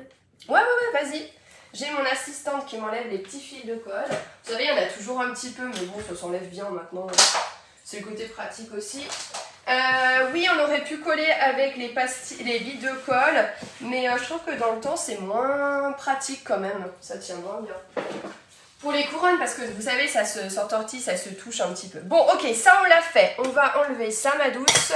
Ouais, vas-y. J'ai mon assistante qui m'enlève les petits fils de colle. Vous savez, il y en a toujours un petit peu, mais bon, ça s'enlève bien maintenant. C'est le côté pratique aussi. Oui, on aurait pu coller avec les billes de colle, mais je trouve que dans le temps, c'est moins pratique quand même. Ça tient moins bien. Pour les couronnes, parce que vous savez, ça s'entortille, ça se touche un petit peu. Bon, ok, ça on l'a fait. On va enlever ça, ma douce.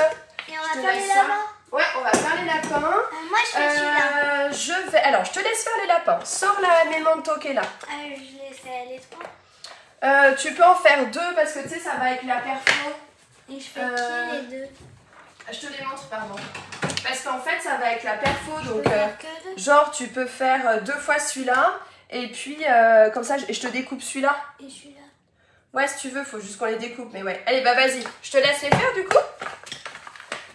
Et on va faire les lapins. Ouais, on va faire les lapins. Moi, je fais celui-là. Alors, je te laisse faire les lapins. Sors la memento qui est là. Je les fais les trois. Tu peux en faire deux parce que tu sais, ça va avec la perfo. Et je fais qui les deux? Je te les montre, pardon. Parce qu'en fait, ça va avec la perfo. Donc, que deux. genre, tu peux faire deux fois celui-là. Et puis, comme ça, je te découpe celui-là. Et celui-là. Ouais, si tu veux, faut juste qu'on les découpe. Mais ouais. Allez, bah vas-y. Je te laisse les faire du coup.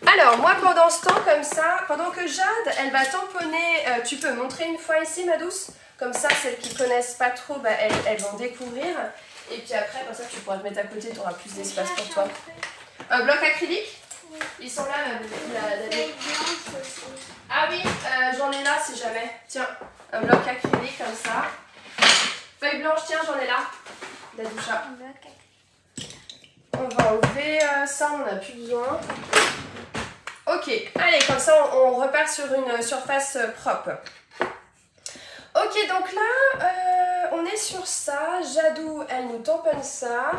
Alors, moi, pendant ce temps, comme ça, pendant que Jade, elle va tamponner. Tu peux montrer une fois ici, ma douce. Comme ça, celles qui connaissent pas trop, bah, elles vont découvrir. Et puis après, comme ça, tu pourras te mettre à côté, tu auras plus d'espace pour toi. Un bloc acrylique? Oui. Ils sont là, La feuille blanche aussi. Ah oui, j'en ai là si jamais. Tiens, un bloc acrylique comme ça. Feuille blanche, tiens, j'en ai là. Dadoucha. Un bloc acrylique. On va enlever ça, on n'a plus besoin. Ok, allez, comme ça, on repart sur une surface propre. Ok, donc là, on est sur ça. Jadou, elle nous tamponne ça.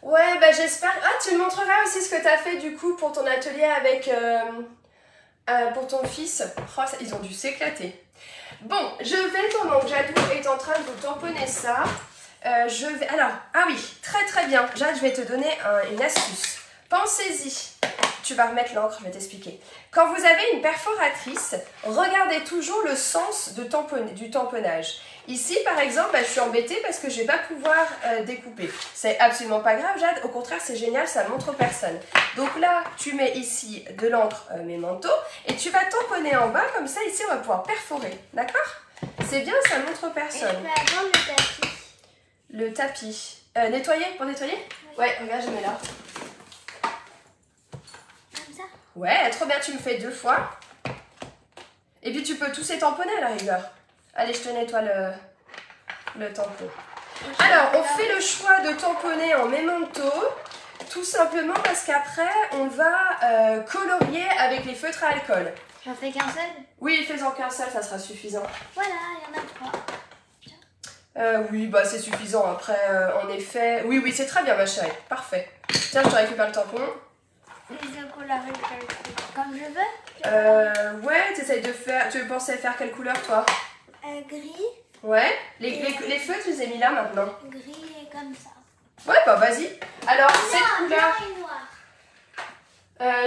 Ouais, bah j'espère... Ah, tu me montreras aussi ce que tu as fait du coup pour ton atelier avec... pour ton fils. Oh, ça, ils ont dû s'éclater. Bon, je vais, pendant que Jadou est en train de vous tamponner ça, je vais... Alors, ah oui, très très bien. Jade, je vais te donner une astuce. Pensez-y. Tu vas remettre l'encre, je vais t'expliquer. Quand vous avez une perforatrice, regardez toujours le sens du tamponnage. Ici, par exemple, je suis embêtée parce que je ne vais pas pouvoir découper. C'est absolument pas grave, Jade. Au contraire, c'est génial, ça montre personne. Donc là, tu mets ici de l'encre memento et tu vas tamponner en bas. Comme ça, ici, on va pouvoir perforer. D'accord? C'est bien, ça montre personne. Et je peux avoir le tapis. Le tapis. Nettoyer, pour nettoyer? Oui. Ouais, regarde, je mets là. Comme ça? Ouais, trop bien, tu me fais 2 fois. Et puis tu peux tous les tamponner à la rigueur. Allez, je te nettoie le tampon. Alors, on fait le choix de tamponner en memento, tout simplement parce qu'après, on va colorier avec les feutres à alcool. J'en fais qu'un seul? Oui, fais-en qu'un seul, ça sera suffisant. Voilà, il y en a 3. Oui, bah c'est suffisant. Après, en effet... Oui, c'est très bien, ma chérie. Parfait. Tiens, je te récupère le tampon. Et je colorie comme je veux. Ouais, t'essayes de faire... Tu pensais faire quelle couleur, toi? Gris. Ouais. Les feux, tu les ai mis là, maintenant. Gris et comme ça. Ouais, bah vas-y. Alors, cette Blanc couleur... et noir.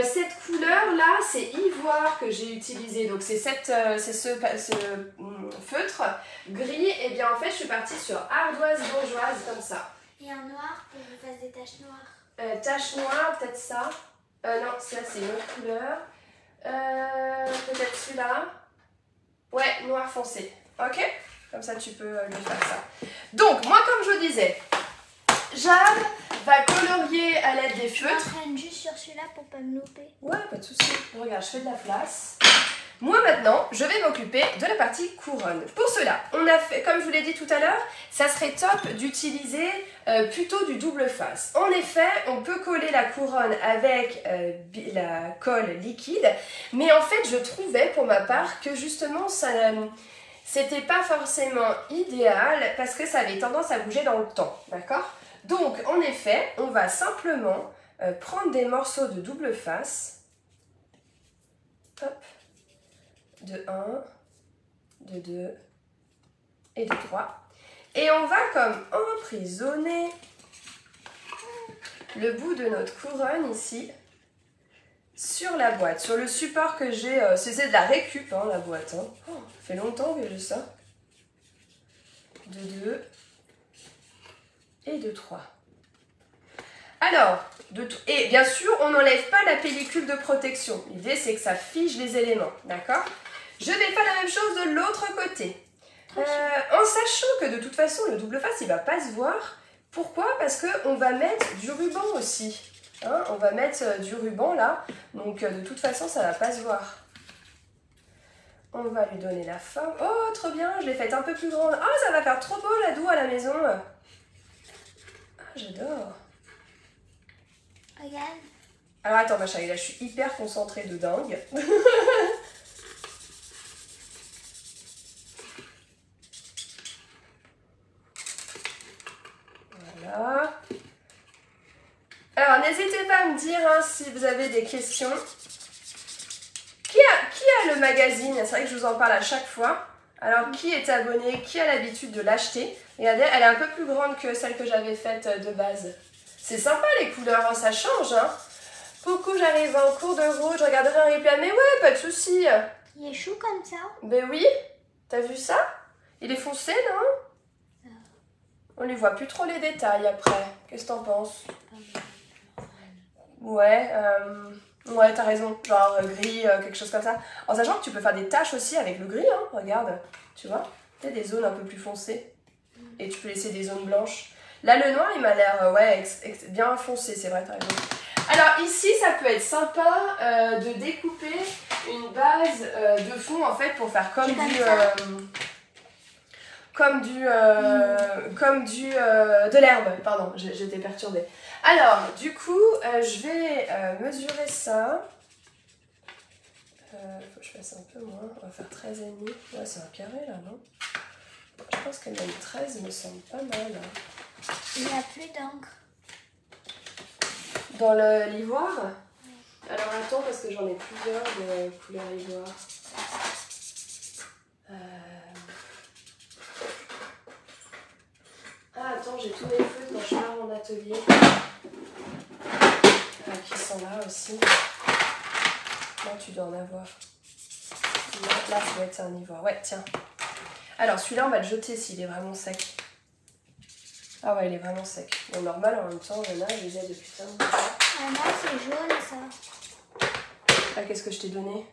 Cette couleur-là, c'est ivoire que j'ai utilisé. Donc, c'est ce feutre gris. Et bien, en fait, je suis partie sur ardoise bourgeoise, comme ça. Et en noir pour que je fasse des taches noires. Tache noire, peut-être ça. Non, ça, c'est une autre couleur. Peut-être celui-là. Ouais, noir foncé. Ok? Comme ça, tu peux lui faire ça. Donc, moi, comme je disais, Jade va colorier à l'aide des Je feutres. m'entraîne juste sur celui-là pour pas me louper. Ouais, pas de souci. Regarde, je fais de la place. Moi maintenant, je vais m'occuper de la partie couronne. Pour cela, on a fait, comme je vous l'ai dit tout à l'heure, ça serait top d'utiliser plutôt du double face. En effet, on peut coller la couronne avec la colle liquide, mais en fait, je trouvais pour ma part que justement, c'était pas forcément idéal parce que ça avait tendance à bouger dans le temps, d'accord? Donc, en effet, on va simplement prendre des morceaux de double face. Hop. De 1, de 2 et de 3. Et on va comme emprisonner le bout de notre couronne ici sur la boîte, sur le support que j'ai. C'est de la récup, hein, la boîte. Hein. Oh, ça fait longtemps que j'ai ça. De 2 et de 3. Alors, et bien sûr, on n'enlève pas la pellicule de protection. L'idée, c'est que ça fige les éléments, d'accord? Je vais faire la même chose de l'autre côté. En sachant que de toute façon, le double face, il ne va pas se voir. Pourquoi? Parce qu'on va mettre du ruban aussi. Hein, on va mettre du ruban là. Donc, de toute façon, ça ne va pas se voir. On va lui donner la forme. Oh, trop bien, je l'ai faite un peu plus grande. Ah, ça va faire trop beau la doux à la maison. Ah, j'adore. Regarde. Alors attends ma chérie, là je suis hyper concentrée de dingue. Voilà. Alors n'hésitez pas à me dire hein, si vous avez des questions. Qui a le magazine? C'est vrai que je vous en parle à chaque fois. Alors qui est abonné? Qui a l'habitude de l'acheter? Regardez, elle est un peu plus grande que celle que j'avais faite de base. C'est sympa les couleurs, hein, ça change. Hein. Coucou, j'arrive en cours de route, je regarderai un replay. Mais ouais, pas de souci. Il est chou comme ça. Ben oui, t'as vu ça? Il est foncé, non? On lui voit plus trop les détails après. Qu'est-ce que t'en penses? Ouais, ouais, t'as raison. Genre gris, quelque chose comme ça. En sachant que tu peux faire des taches aussi avec le gris, hein. Regarde, tu vois? T'as des zones un peu plus foncées. Et tu peux laisser des zones blanches. Là, le noir, il m'a l'air ouais, bien foncé, c'est vrai, t'as raison. Alors ici, ça peut être sympa de découper une base de fond, en fait, pour faire comme de l'herbe. Pardon, j'étais perturbée. Alors, du coup, je vais mesurer ça. Faut que je fasse un peu moins. On va faire 13,5. Ouais, c'est un carré, là, non? Je pense que même 13 me semble pas mal. Hein. Il n'y a plus d'encre. Dans l'ivoire? Alors attends, parce que j'en ai plusieurs de couleur ivoire. Ah attends, j'ai tous mes feutres quand je pars en atelier. Qui sont là aussi. Non, tu dois en avoir. Là, ça doit être un ivoire. Ouais, tiens. Alors celui-là, on va le jeter s'il est vraiment sec. Ah ouais, il est vraiment sec. Bon, normal, en même temps, il y en a, je les ai depuis tellement longtemps. Ah non, c'est jaune ça. Ah, qu'est-ce que je t'ai donné?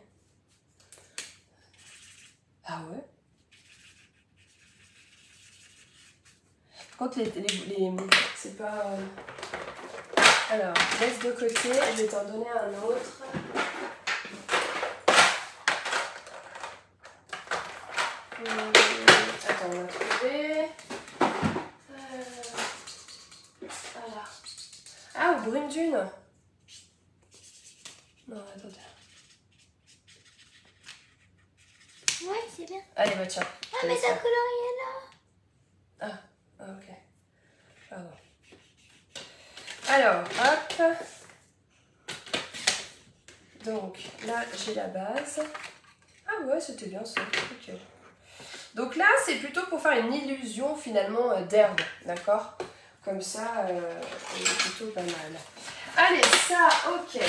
Ah ouais? Par contre, c'est pas... Alors, laisse de côté, je vais t'en donner un autre. Attends, on va trouver... Voilà. Ah, ou brune dune. Non, attendez. Ouais, c'est bien. Allez, bah tiens. Ah, mais ta couleur est là. Ah, ok. Pardon. Alors, hop. Donc, là, j'ai la base. Ah ouais, c'était bien ça. Ok. Donc là, c'est plutôt pour faire une illusion, finalement, d'herbe. D'accord? Comme ça, c'est plutôt pas mal. Allez, ça, ok.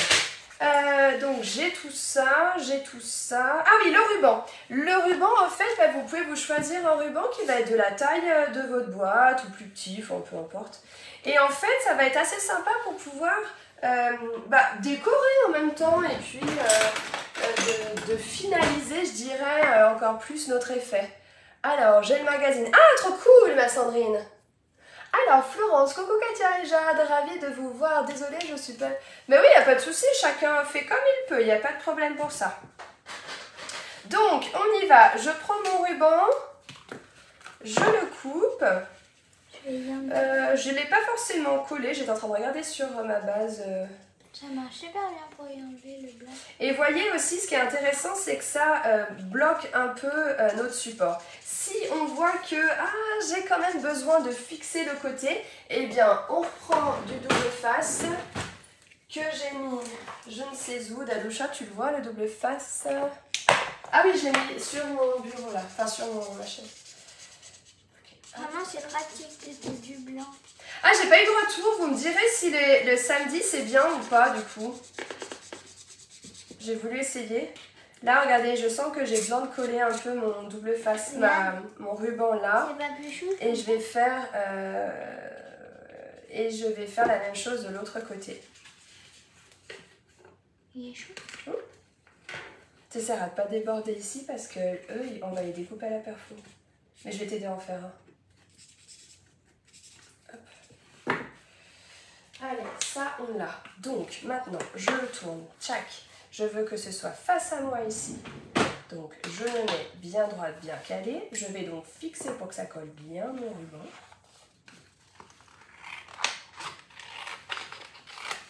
Donc j'ai tout ça, j'ai tout ça. Ah oui, le ruban. Le ruban, en fait, bah, vous pouvez vous choisir un ruban qui va être de la taille de votre boîte ou plus petit, enfin peu importe. Et en fait, ça va être assez sympa pour pouvoir décorer en même temps et puis de finaliser, je dirais, encore plus notre effet. Alors, j'ai le magazine. Ah, trop cool, ma Sandrine! Alors, Florence, coucou Katia et Jade, ravie de vous voir. Désolée, je suis pas... Mais oui, il n'y a pas de souci, chacun fait comme il peut, il n'y a pas de problème pour ça. Donc, on y va. Je prends mon ruban, je le coupe. Je ne l'ai pas forcément collé, j'étais en train de regarder sur ma base. Ça marche super bien pour y enlever le blanc. Et voyez aussi, ce qui est intéressant, c'est que ça bloque un peu notre support. Si on voit que j'ai quand même besoin de fixer le côté, eh bien, on reprend du double face que j'ai mis, je ne sais où. Daloucha, tu le vois, le double face? Ah oui, je l'ai mis sur mon bureau là, enfin sur ma chaise. Vraiment, c'est pratique de du blanc. Ah, j'ai pas eu de retour. Vous me direz si le samedi c'est bien ou pas du coup. J'ai voulu essayer. Là, regardez, je sens que j'ai besoin de coller un peu mon double face, mon ruban là. C'est pas plus chou. Et je vais faire la même chose de l'autre côté. Il est chou. T'essaieras de pas déborder ici parce que eux, on va les découper à la perfo. Mais je vais t'aider à en faire un. Allez, ça on l'a. Donc maintenant, je le tourne. Tchac. Je veux que ce soit face à moi ici. Donc je me mets bien droite, bien calée. Je vais donc fixer pour que ça colle bien mon ruban.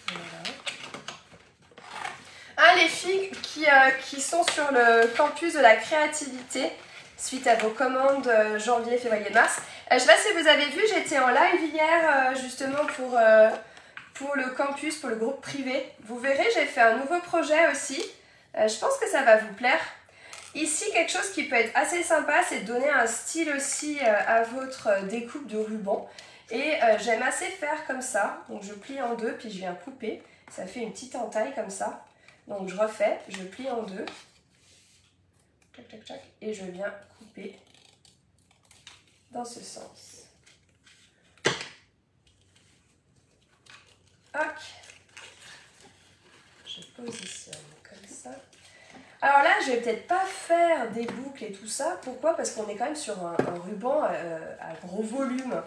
Voilà. Ah, les filles qui sont sur le campus de la créativité, suite à vos commandes janvier, février, mars. Je ne sais pas si vous avez vu, j'étais en live hier justement pour le campus, pour le groupe privé. Vous verrez, j'ai fait un nouveau projet aussi. Je pense que ça va vous plaire. Ici, quelque chose qui peut être assez sympa, c'est de donner un style aussi à votre découpe de ruban. Et j'aime assez faire comme ça. Donc je plie en deux, puis je viens couper. Ça fait une petite entaille comme ça. Donc je refais, je plie en deux. Tac, tac, tac. Et je viens couper dans ce sens. Ok. Je positionne comme ça. Alors là, je vais peut-être pas faire des boucles et tout ça. Pourquoi? Parce qu'on est quand même sur un ruban à gros volume.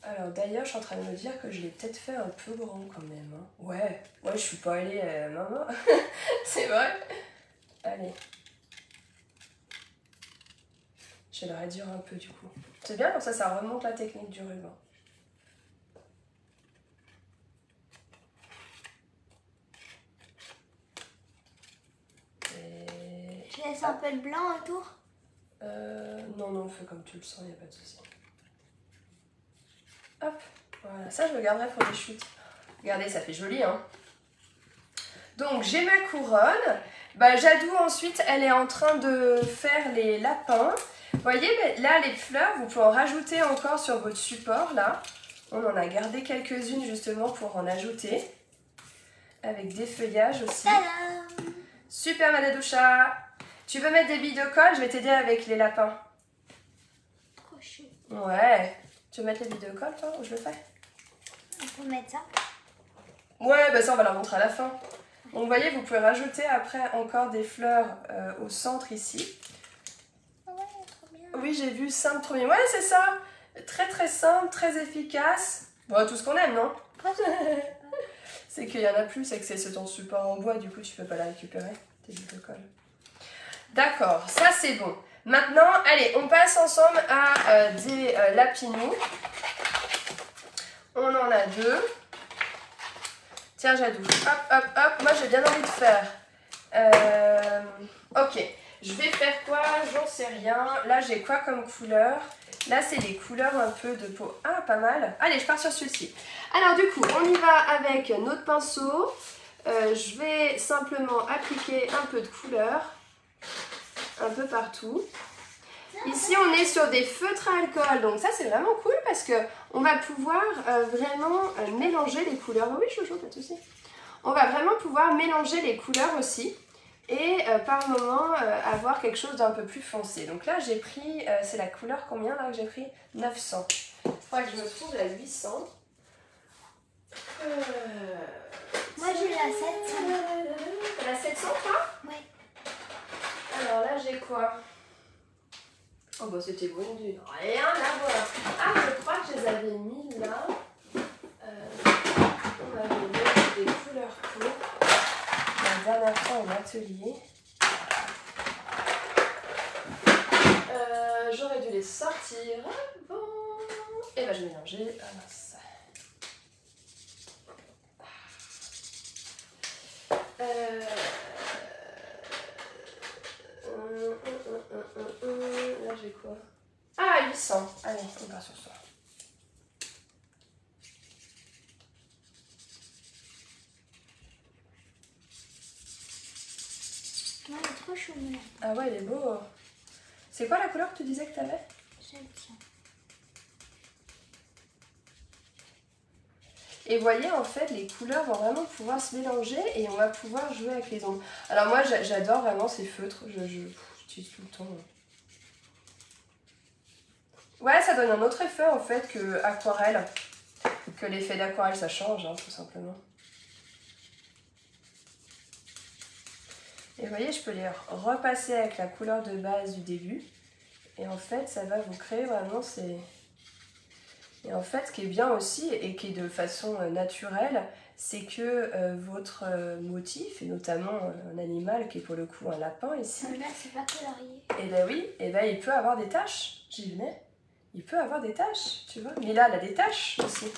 Alors d'ailleurs, je suis en train de me dire que je l'ai peut-être fait un peu grand quand même. Hein. Ouais, je suis pas allée maman. C'est vrai. Allez. Je vais le réduire un peu du coup. C'est bien, comme ça remonte la technique du ruban. Tu laisses un peu de blanc autour? Non, fais comme tu le sens, il n'y a pas de souci. Hop, voilà, ça je le garderai pour les chutes. Regardez, ça fait joli, hein. Donc j'ai ma couronne. Jadou ensuite, elle est en train de faire les lapins. Vous voyez, là les fleurs, vous pouvez en rajouter encore sur votre support, là. On en a gardé quelques-unes justement pour en ajouter. Avec des feuillages aussi. Tadam! Super Madadoucha. Tu veux mettre des billes de colle? Je vais t'aider avec les lapins. Trop chou. Ouais. Tu veux mettre les billes de colle, toi, ou je le fais? On peut mettre ça? Ouais, ça on va la montrer à la fin. Donc vous voyez, vous pouvez rajouter après encore des fleurs au centre ici. Ouais, trop bien. Oui, j'ai vu, simple, trop bien. Ouais, c'est ça. Très très simple, très efficace. Bon, tout ce qu'on aime, non? C'est qu'il y en a plus, c'est que c'est ton support en bois, du coup tu peux pas la récupérer, tes billes de colle. D'accord, ça c'est bon. Maintenant, allez, on passe ensemble à des lapinous. On en a deux. Tiens, Jadou. Hop. Moi, j'ai bien envie de faire. Ok. Je vais faire quoi? J'en sais rien. Là, j'ai quoi comme couleur? Là, c'est les couleurs un peu de peau. Ah, pas mal. Allez, je pars sur celui-ci. Alors, du coup, on y va avec notre pinceau. Je vais simplement appliquer un peu de couleur. Un peu partout. Ici, on est sur des feutres à alcool. Donc, ça, c'est vraiment cool parce qu'on va pouvoir vraiment mélanger les couleurs. Oui, chouchou, pas de souci. On va vraiment pouvoir mélanger les couleurs aussi. Et par moment, avoir quelque chose d'un peu plus foncé. Donc là, j'ai pris, c'est la couleur combien là que j'ai pris? 900. Il faudra que je me trouve la 800. Moi, j'ai la 700. La 700, toi? Oui. Alors là, j'ai quoi? Oh bah c'était bon du rien à voir. Ah, je crois que je les avais mis là. On avait mis des couleurs pour la dernière fois en atelier. J'aurais dû les sortir avant. Et ben je vais mélanger. Ah mince. Là j'ai quoi? Ah 800. Allez, on part sur ça. Ouais, il est trop chou, là. Ah ouais, il est beau. C'est quoi la couleur que tu disais que tu avais? J'aime bien. Et voyez, en fait, les couleurs vont vraiment pouvoir se mélanger et on va pouvoir jouer avec les ombres. Alors moi, j'adore vraiment ces feutres. J'utilise tout le temps. Ouais, ça donne un autre effet, en fait, que aquarelle. Que l'effet d'aquarelle, ça change, hein, tout simplement. Et vous voyez, je peux les repasser avec la couleur de base du début. Et en fait, ça va vous créer vraiment ces... Et en fait, ce qui est bien aussi, et qui est de façon naturelle, c'est que votre motif, et notamment un animal qui est pour le coup un lapin ici... Là, c'est pas colorié. Et ben oui, et ben il peut avoir des taches, j'y venais. Il peut avoir des taches, tu vois. Mais là, elle a des taches aussi.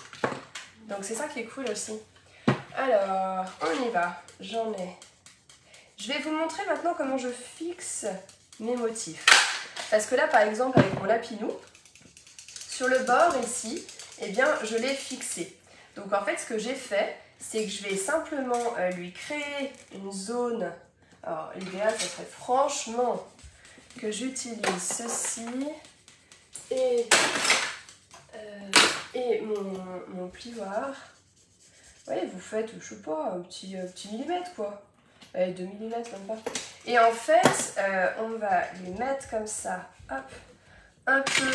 Donc c'est ça qui est cool aussi. Alors, on y va. J'en ai... Je vais vous montrer maintenant comment je fixe mes motifs. Parce que là, par exemple, avec mon lapinou, sur le bord ici, eh bien, je l'ai fixé. Donc en fait, ce que j'ai fait, c'est que je vais simplement lui créer une zone. Alors, l'idéal, ce serait franchement que j'utilise ceci et mon plioir. Vous voyez, vous faites, je sais pas, un petit millimètre, quoi. 2 mm, même pas. Et en fait, on va les mettre comme ça, hop, un peu,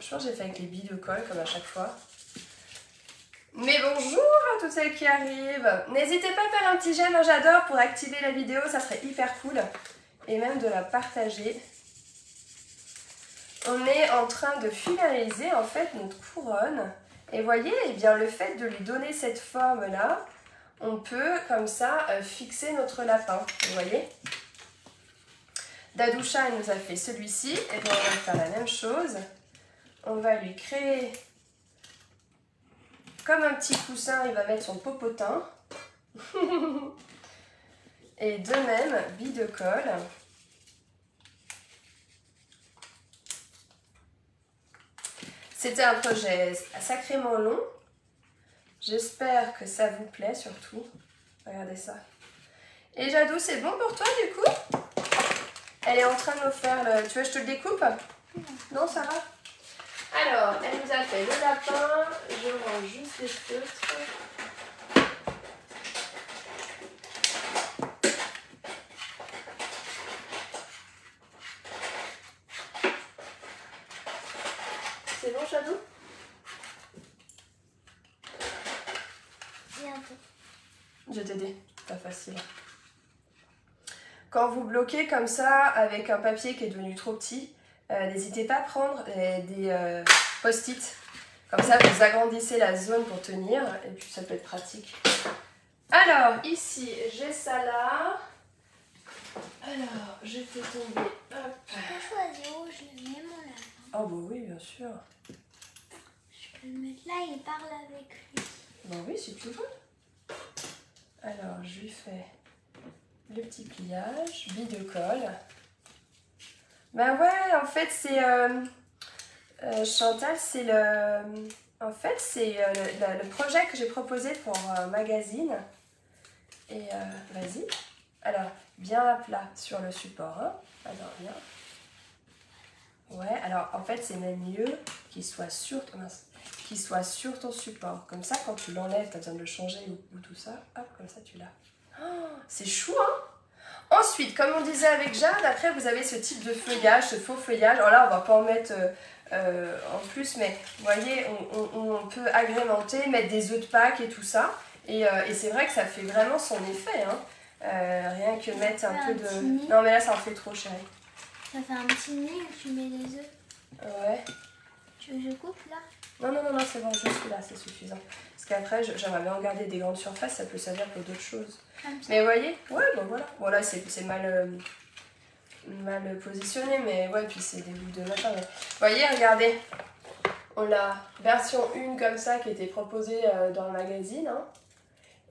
je pense que j'ai fait avec les billes de colle, comme à chaque fois. Mais bonjour à toutes celles qui arrivent. N'hésitez pas à faire un petit j'aime, j'adore pour activer la vidéo, ça serait hyper cool. Et même de la partager. On est en train de finaliser en fait notre couronne. Et voyez, eh bien, le fait de lui donner cette forme-là, on peut comme ça fixer notre lapin, vous voyez. Dadoucha, elle nous a fait celui-ci, et bien on va faire la même chose. On va lui créer comme un petit coussin, il va mettre son popotin. Et de même, bille de colle. C'était un projet sacrément long. J'espère que ça vous plaît surtout. Regardez ça. Et Jadou, c'est bon pour toi du coup? Elle est en train de nous faire le... Tu veux que je te le découpe? Non, ça va? Alors, elle nous a fait le lapin. Je range juste les feutres. C'est bon, Jadou? Je vais t'aider, pas facile. Quand vous bloquez comme ça avec un papier qui est devenu trop petit, n'hésitez pas à prendre des post-it. Comme ça, vous agrandissez la zone pour tenir et puis ça peut être pratique. Alors, ici, j'ai ça là. Alors, je fais tomber. Hop. Je peux choisir où je le mets, mon lapin. Oh, bah oui, bien sûr. Je peux le mettre là et parler avec lui. Bah oui, si tu veux. Alors, je lui fais le petit pliage, bille de colle. Ben ouais, en fait, c'est... Chantal, c'est le... En fait, c'est le projet que j'ai proposé pour un magazine. Et vas-y. Alors, bien à plat sur le support. Hein. Alors, bien. Ouais, alors en fait, c'est même mieux qu'il soit sur... qu'il soit sur ton support. Comme ça, quand tu l'enlèves, tu as besoin de le changer ou tout ça. Hop, comme ça, tu l'as. Oh, c'est chou, hein? Ensuite, comme on disait avec Jade, après vous avez ce type de feuillage, ce faux feuillage. Alors là, on va pas en mettre en plus, mais vous voyez, on peut agrémenter, mettre des œufs de Pâques et tout ça. Et c'est vrai que ça fait vraiment son effet. Hein. Rien que mettre un peu de... Non, mais là, ça en fait trop, chérie. Ça fait un petit nez où tu mets les œufs. Ouais. Tu veux que je coupe là? Non, c'est bon, juste là, c'est suffisant. Parce qu'après, j'aimerais bien regarder des grandes surfaces, ça peut servir pour d'autres choses. Mais vous voyez? Ouais, bon voilà. Bon là, c'est mal... mal positionné, mais ouais, puis c'est des bouts de machin. Mais... Vous voyez, regardez, on a version 1 comme ça qui était proposée dans le magazine, hein.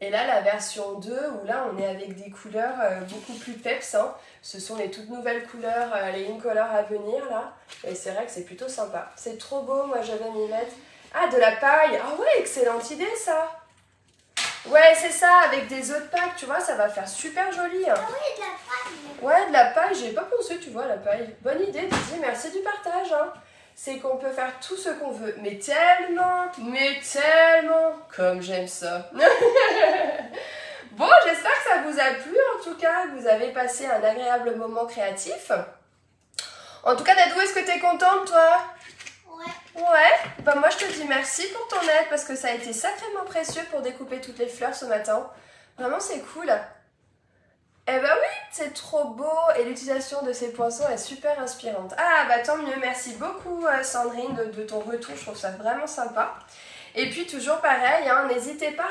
Et là, la version 2, où là, on est avec des couleurs beaucoup plus peps, hein. Ce sont les toutes nouvelles couleurs, les in-color à venir, là. Et c'est vrai que c'est plutôt sympa. C'est trop beau, moi, je vais m'y mettre. Ah, de la paille. Ah ouais, excellente idée, ça. Ouais, c'est ça, avec des œufs de Pâques, tu vois, ça va faire super joli. Hein. Ah oui, de la paille. Ouais, de la paille, j'ai pas pensé, tu vois, la paille. Bonne idée, Didi, merci du partage, hein. C'est qu'on peut faire tout ce qu'on veut. Mais tellement, comme j'aime ça. Bon, j'espère que ça vous a plu, en tout cas, que vous avez passé un agréable moment créatif. En tout cas, Dadou, est-ce que t'es contente, toi? Ouais. Ouais, bah moi je te dis merci pour ton aide parce que ça a été sacrément précieux pour découper toutes les fleurs ce matin. Vraiment, c'est cool. Eh bah oui, c'est trop beau et l'utilisation de ces poinçons est super inspirante. Ah bah tant mieux, merci beaucoup Sandrine de ton retour, je trouve ça vraiment sympa. Et puis toujours pareil, hein, n'hésitez pas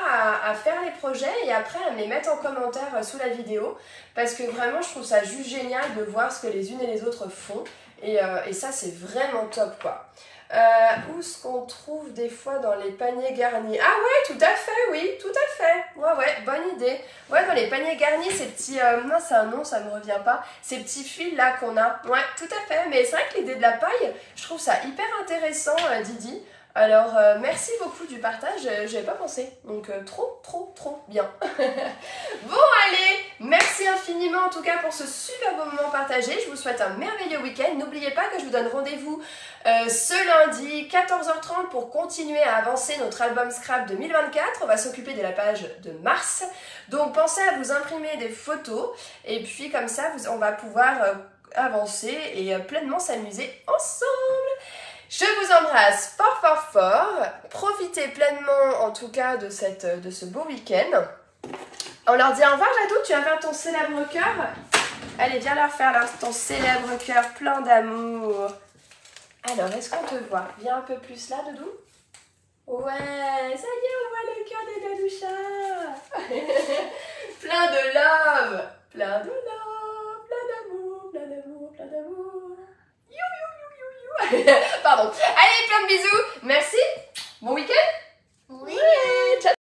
à faire les projets et après à me les mettre en commentaire sous la vidéo parce que vraiment je trouve ça juste génial de voir ce que les unes et les autres font et ça c'est vraiment top quoi. Où est-ce qu'on trouve des fois dans les paniers garnis? Ah ouais, tout à fait, oui, tout à fait. Ouais, bonne idée. Ouais, dans les paniers garnis, ces petits... mince, c'est un nom, ça me revient pas. Ces petits fils là qu'on a. Ouais, tout à fait. Mais c'est vrai que l'idée de la paille, je trouve ça hyper intéressant, Didi. Alors, merci beaucoup du partage, j'avais pas pensé. Donc, trop bien. Bon, allez, merci infiniment en tout cas pour ce super beau moment partagé. Je vous souhaite un merveilleux week-end. N'oubliez pas que je vous donne rendez-vous ce lundi 14h30 pour continuer à avancer notre album Scrap 2024. On va s'occuper de la page de mars. Donc, pensez à vous imprimer des photos. Et puis, comme ça, on va pouvoir avancer et pleinement s'amuser ensemble. Je vous embrasse fort. Profitez pleinement en tout cas de ce beau week-end. On leur dit au revoir, Jadou, tu vas faire ton célèbre cœur. Allez, viens leur faire ton célèbre cœur plein d'amour. Alors, est-ce qu'on te voit? Viens un peu plus là, Doudou. Ouais, ça y est, on voit le cœur des Dadouchas. Plein de love. Plein d'amour. Pardon. Allez, plein de bisous.